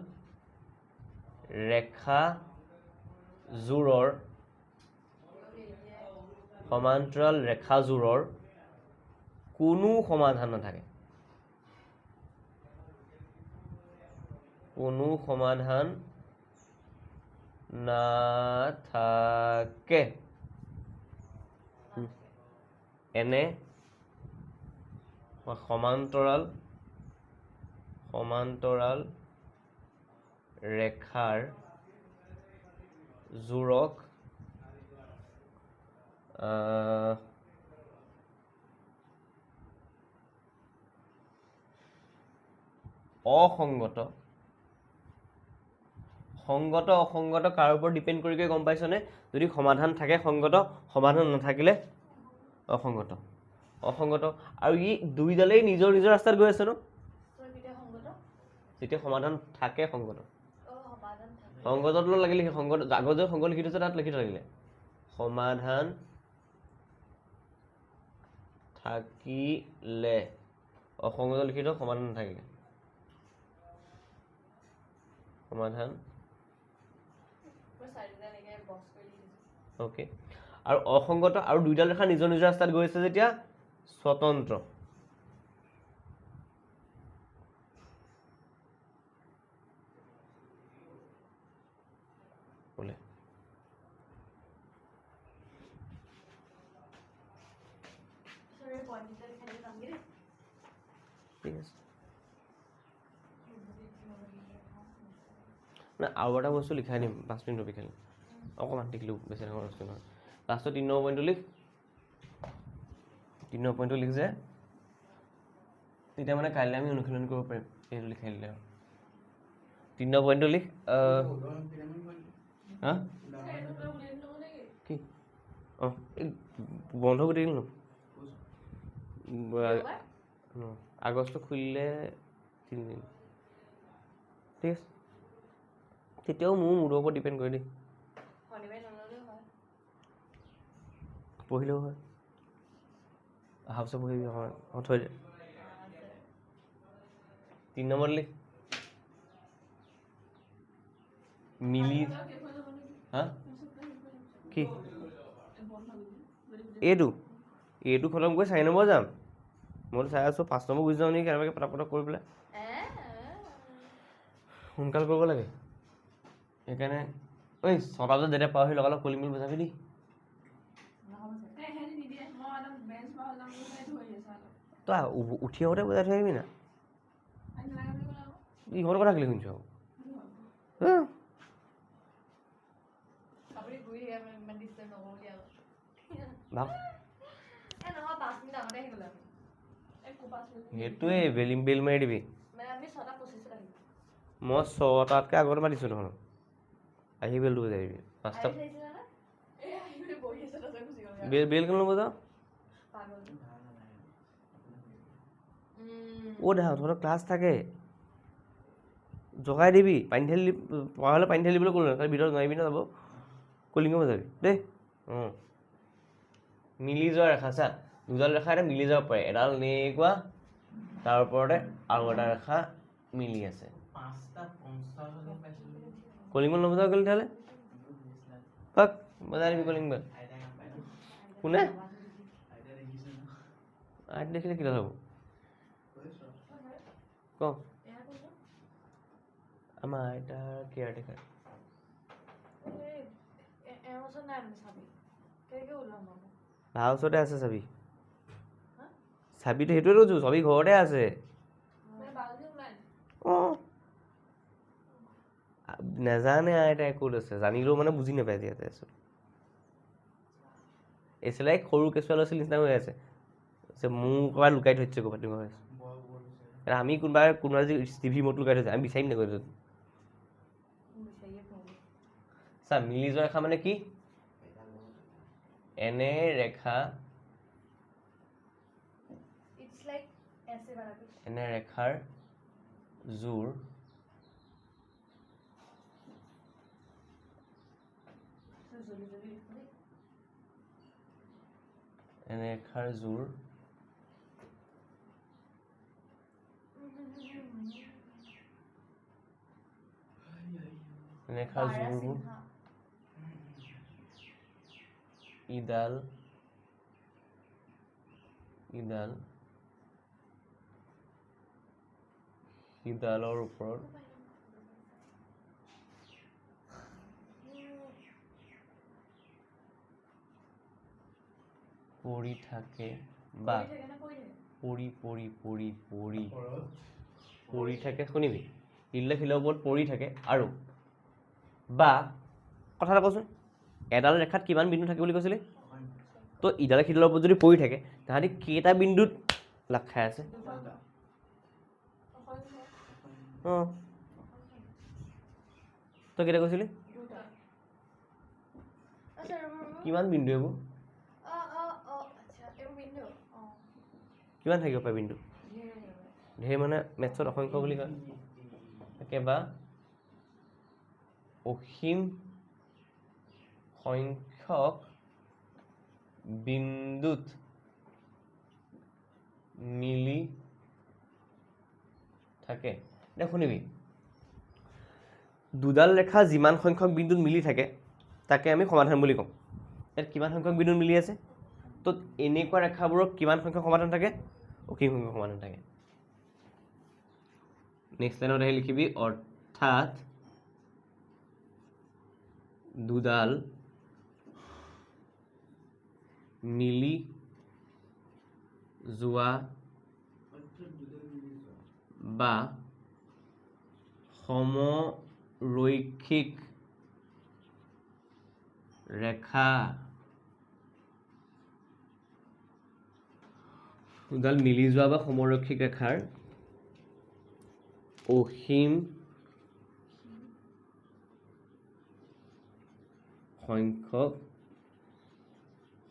ৰেখাযোৰৰ কোনো সমাধান নাথাকে কোনো সমাধান নাথাকে এনে সমান্তৰাল ৰেখাৰ জোৰক অসংগত কাৰ ওপৰত ডিপেন্ড কৰি গম পাইছনে যদি সমাধান থাকে সংগত সমাধান নাথাকিলে অসংগত আৰু ই দুইডালেই নিজৰ নিজৰ ৰাস্তাত গৈ আছে ন যেতিয়া সমাধান থাকে সংগতত লাগিলে সংগত আগত যে সংগ লিখি থৈছে তাত লিখি থাকিলে সমাধান থাকিলে অসংগত লিখি থৈ সমাধান নাথাকিলে সমাধান ওকে আৰু অসংগত আৰু দুইডাল ৰেখা নিজৰ নিজৰ ৰাস্তাত গৈ আছে যেতিয়া স্বতন্ত্ৰ বোলে ঠিক আছে না আৰু এটা বস্তু লিখাই দিম 5 মিনিট ৰবি খালি অকণমান লিখিলোঁ বেছি ডাঙৰ বস্তু নহয় লাষ্টত 3 নম্বৰ পইণ্টটো লিখ 3 নম্বৰ পইণ্টটো লিখ যে তেতিয়া মানে কাইলৈ আমি অনুশীলন কৰিব পাৰিম এইটো লিখাই দিলে 3 নম্বৰ পইণ্টটো লিখ হা কি অঁ এই বন্ধ কৰি দিল ন আগষ্ট খুলিলে 3 দিন ঠিক আছে তেতিয়াও মোৰ ওপৰত ডিপেণ্ড কৰে দেই পঢ়িলেও হয় অহা বছৰ পঢ়িবি হয় থৈ দে 3 নম্বৰ লিখ মিলি হা কি এইটো খতম কৰি 4 নম্বৰ যাম মই চাই আছোঁ 5 নম্বৰ গুচি যাওঁ নেকি কেনেবাকৈ পটাপট কৰি পেলাই সোনকাল কৰিব লাগে সেইকাৰণে ঐ 6টা বজাত যেতিয়া পাওঁ সি লগালগ কলিং বেল বজাবি দেই তই উঠি আহোঁতে বজাই থৈ আহিবি না ইহঁতৰ কথা কেলৈ শুনিছ ভাব সেইটোৱে বেল মাৰি দিবি মই 6টাতকৈ আগতে মাতিছোঁ দেখোন আহি বেলটো বজাই দিবি 5টা বেল কেলৈ নবজাওঁ দেখা তহঁতৰ ক্লাছ থাকে জগাই দিবি পানী ঢালি পঢ়া হ'লে পানী ঢালি দিবলৈ ক'লো নহয় ভিতৰত নোৱাৰিবি না যাব কলিঙো বজাবি দেই অঁ মিলি যোৱা ৰেখা চা দুডাল ৰেখা এটা মিলি যাব পাৰে এডাল এনেকুৱা তাৰ ওপৰতে আৰু এটা ৰেখা মিলি আছে কলিং বেল নবজাব গ'লে তেতিয়াহ'লে পাক বজাই দিবি কলিং বেল কোনে আইট দেখিলে কিডাল হ'ব ক আমাৰ আইতাৰ কেয়াৰ টেকাৰ হাউচতে আছে চাবি চাবিটো সেইটোৱেতো চাবি ঘৰতে আছে অঁ নেজানে আইতাই ক'ত আছে জানিলেও মানে বুজি নাপায় ইয়াতে আছোঁ এচিলাই সৰু কেঁচুৱা ল'ৰা ছোৱালী নিচিনা হৈ আছে মোৰ ক'ৰবাত লুকাই থৈছে ক'ৰবাত তেনেকুৱা হৈ আছে আমি কোনোবা যদি টিভি মত লুকাই থৈছে আমি বিচাৰিম নকৰি চা মিলি যোৱা ৰেখা মানে কি এনে ৰেখাৰ জোৰ এনে ৰেখাৰ জোৰ ৰেখাৰ জোৰবোৰ ইডাল সিডালৰ ওপৰত পৰি থাকে বা পৰি থাকে শুনিবি ইডালে সিডালৰ ওপৰত পৰি থাকে আৰু বা কথা এটা কচোন এডাল ৰেখাত কিমান বিন্দু থাকে বুলি কৈছিলি তো ইডালে সিডালৰ ওপৰত যদি পৰি থাকে তাহাঁতি কেইটা বিন্দুত লাগ খাই আছে অঁ তই কেইটা কৈছিলি কিমান বিন্দু এইবোৰ কিমান থাকিব পাৰে বিন্দু ঢেৰ মানে মেথছত অসংখ্য বুলি কয় একেবাৰে অসীম সংখ্যক বিন্দুত মিলি থাকে দে শুনিবি দুডাল ৰেখা যিমান সংখ্যক বিন্দুত মিলি থাকে তাকে আমি সমাধান বুলি কওঁ ইয়াত কিমান সংখ্যক বিন্দুত মিলি আছে তো এনেকুৱা ৰেখাবোৰৰ কিমান সংখ্যক সমাধান থাকে অসীম সংখ্যক সমাধান থাকে নেক্সট লাইনত আহি লিখিবি অৰ্থাৎ দুডাল মিলি যোৱা বা সমৰৈখিক ৰেখা দুডাল মিলি যোৱা বা সমৰৈখিক ৰেখাৰ অসীম সংখ্যক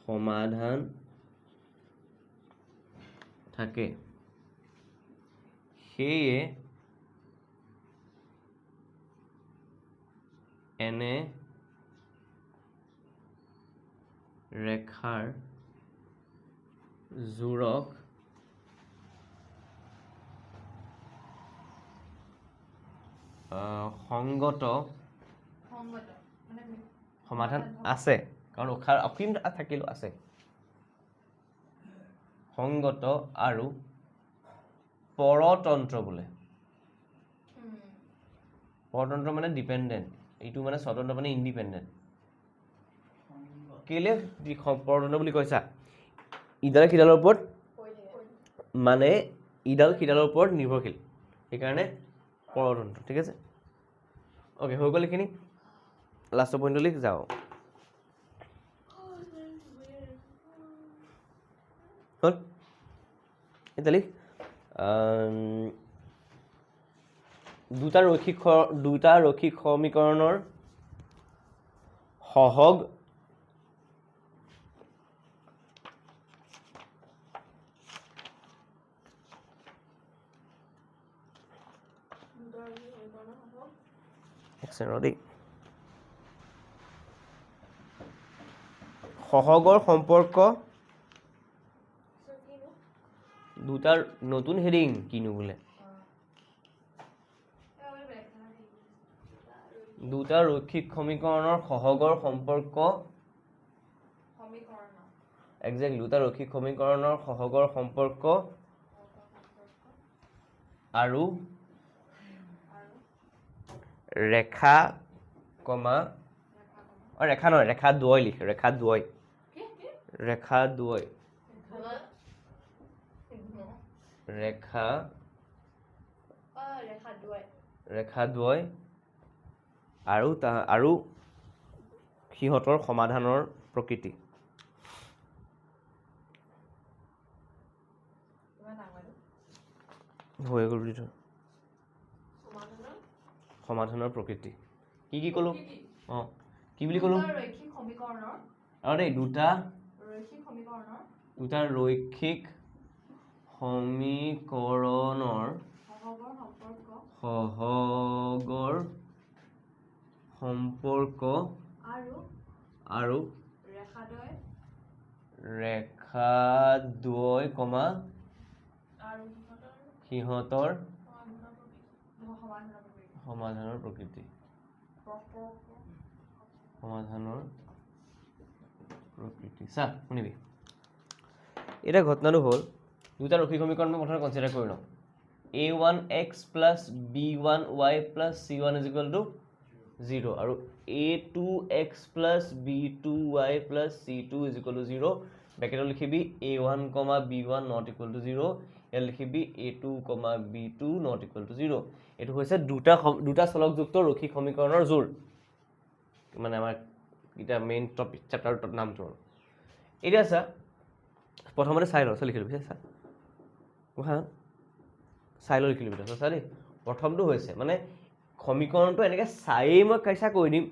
সমাধান থাকে সেয়ে এনে ৰেখাৰ জোৰক সংগত সংগত মানে সমাধান আছে কাৰণ অসীম থাকিলেও আছে সংগত আৰু পৰতন্ত্ৰ বোলে পৰতন্ত্ৰ মানে ডিপেণ্ডেণ্ট এইটো মানে স্বতন্ত্ৰ মানে ইণ্ডিপেণ্ডেণ্ট কেলে পৰতন্ত্ৰ বুলি কৈছা ইডাল সিডালৰ ওপৰত মানে ইডাল সিডালৰ ওপৰত নিৰ্ভৰশীল সেইকাৰণে পৰতন্ত্ৰ ঠিক আছে অ'কে হৈ গ'ল এইখিনি লাষ্টৰ পইণ্টলৈ যাওঁ হ'ল এতিয়া লিখ দুটা ৰৈখিক সমীকৰণৰ সহগ দেই সহগৰ সম্পৰ্ক দুটাৰ নতুন হেডিং কিনো বোলে দুটা ৰৈখিক সমীকৰণৰ সহগৰ সম্পৰ্ক একজেক্টলি দুটা ৰৈখিক সমীকৰণৰ সহগৰ সম্পৰ্ক আৰু ৰেখা কমা ৰেখা নহয় ৰেখা দ্বয় লিখ ৰেখা দ্বয় ৰেখা দ্বয় ৰেখা দ্বয় আৰু সিহঁতৰ সমাধানৰ প্ৰকৃতি হৈ গ'ল বুলি সমাধানৰ প্ৰকৃতি কি ক'লো অঁ কি বুলি ক'লো আৰু দেই দুটা ৰৈখিক সমীকৰণৰ সহগৰ সম্পৰ্ক আৰু ৰেখাদ্বয় কমা সিহঁতৰ সমাধানৰ প্ৰকৃতি চা শুনিবি এতিয়া ঘটনাটো হ'ল দুটা ৰৈখিক সমীকৰণ প্ৰথমে কনচিডাৰ কৰি লওঁ a1x plus b1y plus c1 is equal to 0 আৰু a2x plus b2y plus c2 is equal to 0 ব্ৰেকেটত লিখিবি a1, b1 not equal to 0 ইয়াত লিখিবি a2, b2 not equal to 0 এইটো হৈছে দুটা চলকযুক্ত ৰৈখিক সমীকৰণৰ জোৰ মানে আমাৰ এটা মেইন টপিক চেপ্টাৰটোৰ নামটো এতিয়া চা প্ৰথমতে চাই লওঁ লিখি ল'বি চা চাই লৈ লিখি ল'বি চা দেই প্ৰথমটো হৈছে মানে সমীকৰণটো এনেকৈ চায়েই মই কাইচা কৰি দিম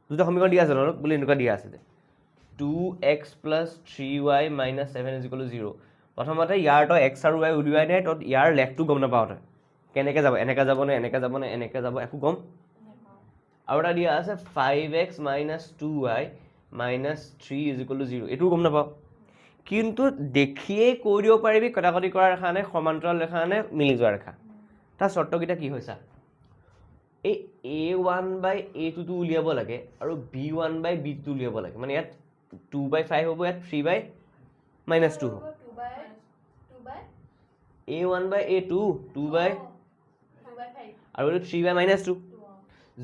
দুটা সমীকৰণ দিয়া আছে ন বুলি এনেকুৱা দিয়া আছে যে 2x plus 3y minus 7 is equal to 0 প্ৰথমতে ইয়াৰ তই x আৰু y উলিয়াই নাই তই ইয়াৰ লেখটো গম নাপাওঁ তই কেনেকৈ যাব এনেকৈ যাব নে এনেকৈ যাব নে এনেকৈ যাব একো গম আৰু এটা দিয়া আছে 5x minus 2y minus 3 is equal to 0 এইটোও গম নাপাওঁ কিন্তু দেখিয়েই কৈ দিব পাৰিবি কটাকটি কৰা ৰেখা নে সমান্তৰাল ৰেখা নে মিলি যোৱা ৰেখা তাৰ চৰ্তকেইটা কি হৈছে এই a1/a2 টো উলিয়াব লাগে আৰু b1/b2 টো উলিয়াব লাগে মানে ইয়াত 2/5 হ'ব ইয়াত 3/-2 হ'ব a1/a2 2/5 আৰু এইটো 3/-2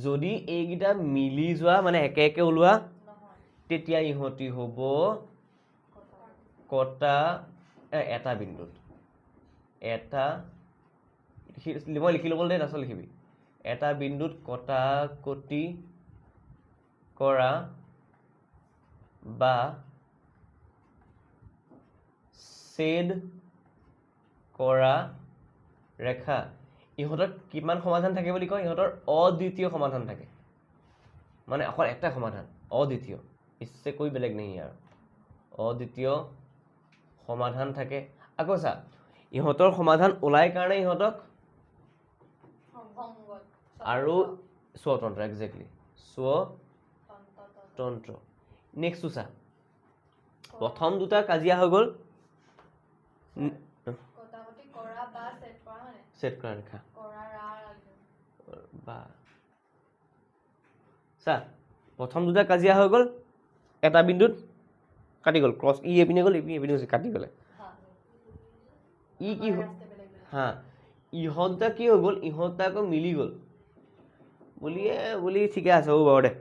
যদি এইকেইটা মিলি যোৱা মানে একে একে ওলোৱা তেতিয়া ইহঁতি হ'ব কটা এটা বিন্দুত এটা মই লিখি ল'ব দে তাৰপিছত লিখিবি এটা বিন্দুত কটাকটি কৰা বা ছেদ কৰা ৰেখা ইহঁতৰ কিমান সমাধান থাকে বুলি কয় ইহঁতৰ অদ্বিতীয় সমাধান থাকে মানে অকল একটা সমাধান অদ্বিতীয় ইচ্ছে কৈ বেলেগ নেই আৰু অদ্বিতীয় সমাধান থাকে আকৌ চা ইহঁতৰ সমাধান ওলাই কাৰণে ইহঁতক আৰু স্বতন্ত্ৰ একজেক্টলি স্বতন্ত্ৰ নেক্সটটো চা প্ৰথম দুটা কাজিয়া হৈ গ'ল ছেট কৰা ৰেখা বা চা প্ৰথম দুটা কাজিয়া হৈ গ'ল এটা বিন্দুত কাটি গ'ল ক্ৰছ ই এপিনে গ'ল এপিনে হৈছে কাটি গ'লে ই কি হা ইহঁত দুটা কি হৈ গ'ল ইহঁত দুটা আকৌ মিলি গ'ল বুলি ঠিকে আছে হ'ব বাৰু দে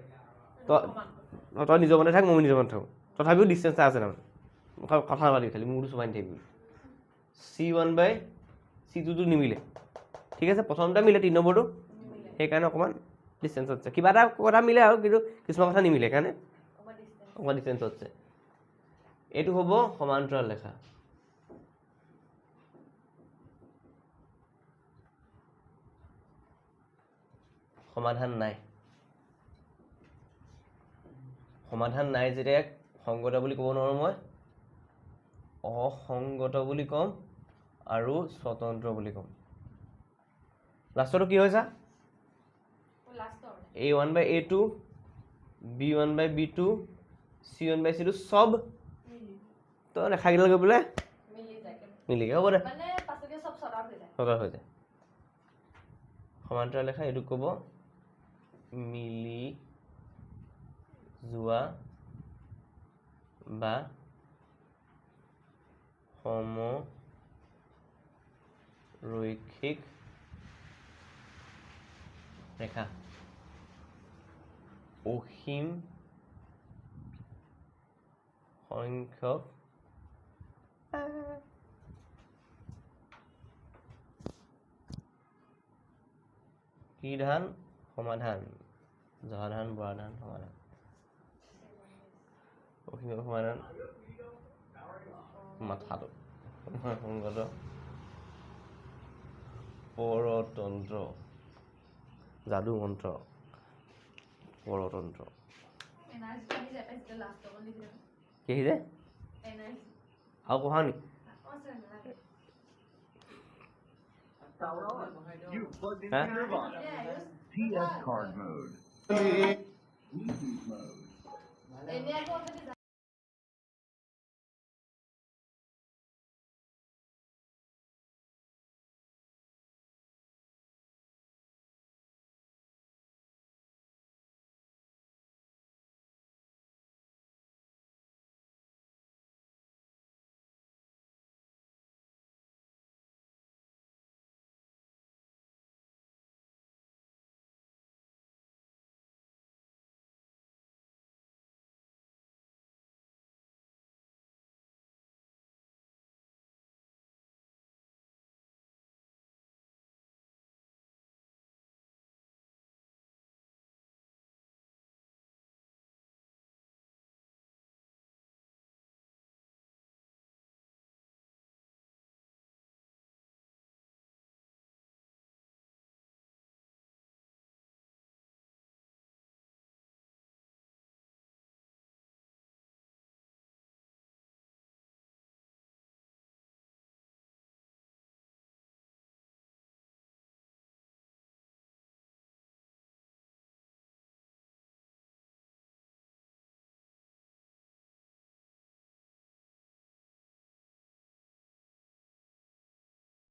তই নিজৰ মতে থাক মই নিজৰ মতে থাকোঁ তথাপিও ডিষ্টেঞ্চ আছে তাৰমানে কথা নাপাতিবি খালি মোৰটো চমাই নাথাকিবি C1/C2 নিমিলে ঠিক আছে প্ৰথমতে মিলে 3 নম্বৰটো সেইকাৰণে অকণমান ডিষ্টেঞ্চত আছে কিবা এটা কথা মিলে আৰু কিন্তু কিছুমান কথা নিমিলে সেইকাৰণে অকণমান ডিষ্টেঞ্চত আছে এইটো হ'ব সমান্তৰাল ৰেখা সমাধান নাই যেতিয়া সংগত বুলি ক'ব নোৱাৰোঁ মই অসংগত বুলি ক'ম আৰু স্বতন্ত্ৰ বুলি ক'ম লাষ্টটো কি হৈছে A1/A2 B1/B2 C1/C2 চব তই ৰেখাকেইডাল গৈ পেলাই মিলি হ'ব দে সদা হৈ যায় সমান্তৰাল ৰেখা এইটো ক'ব মিলি যোৱা বা সমৰৈখিক ৰেখা অসীম সংখ্যক কি ধান সমাধান জহা ধান বৰা ধান সমাধান অসীম সমাধান মাথাটো সংগত পৰতন্ত্ৰ যাদু মন্ত্ৰ পৰতন্ত্ৰ কি আহিছে আৰু পঢ়া নি You plugged into your box. PS card mode. Bluetooth mode.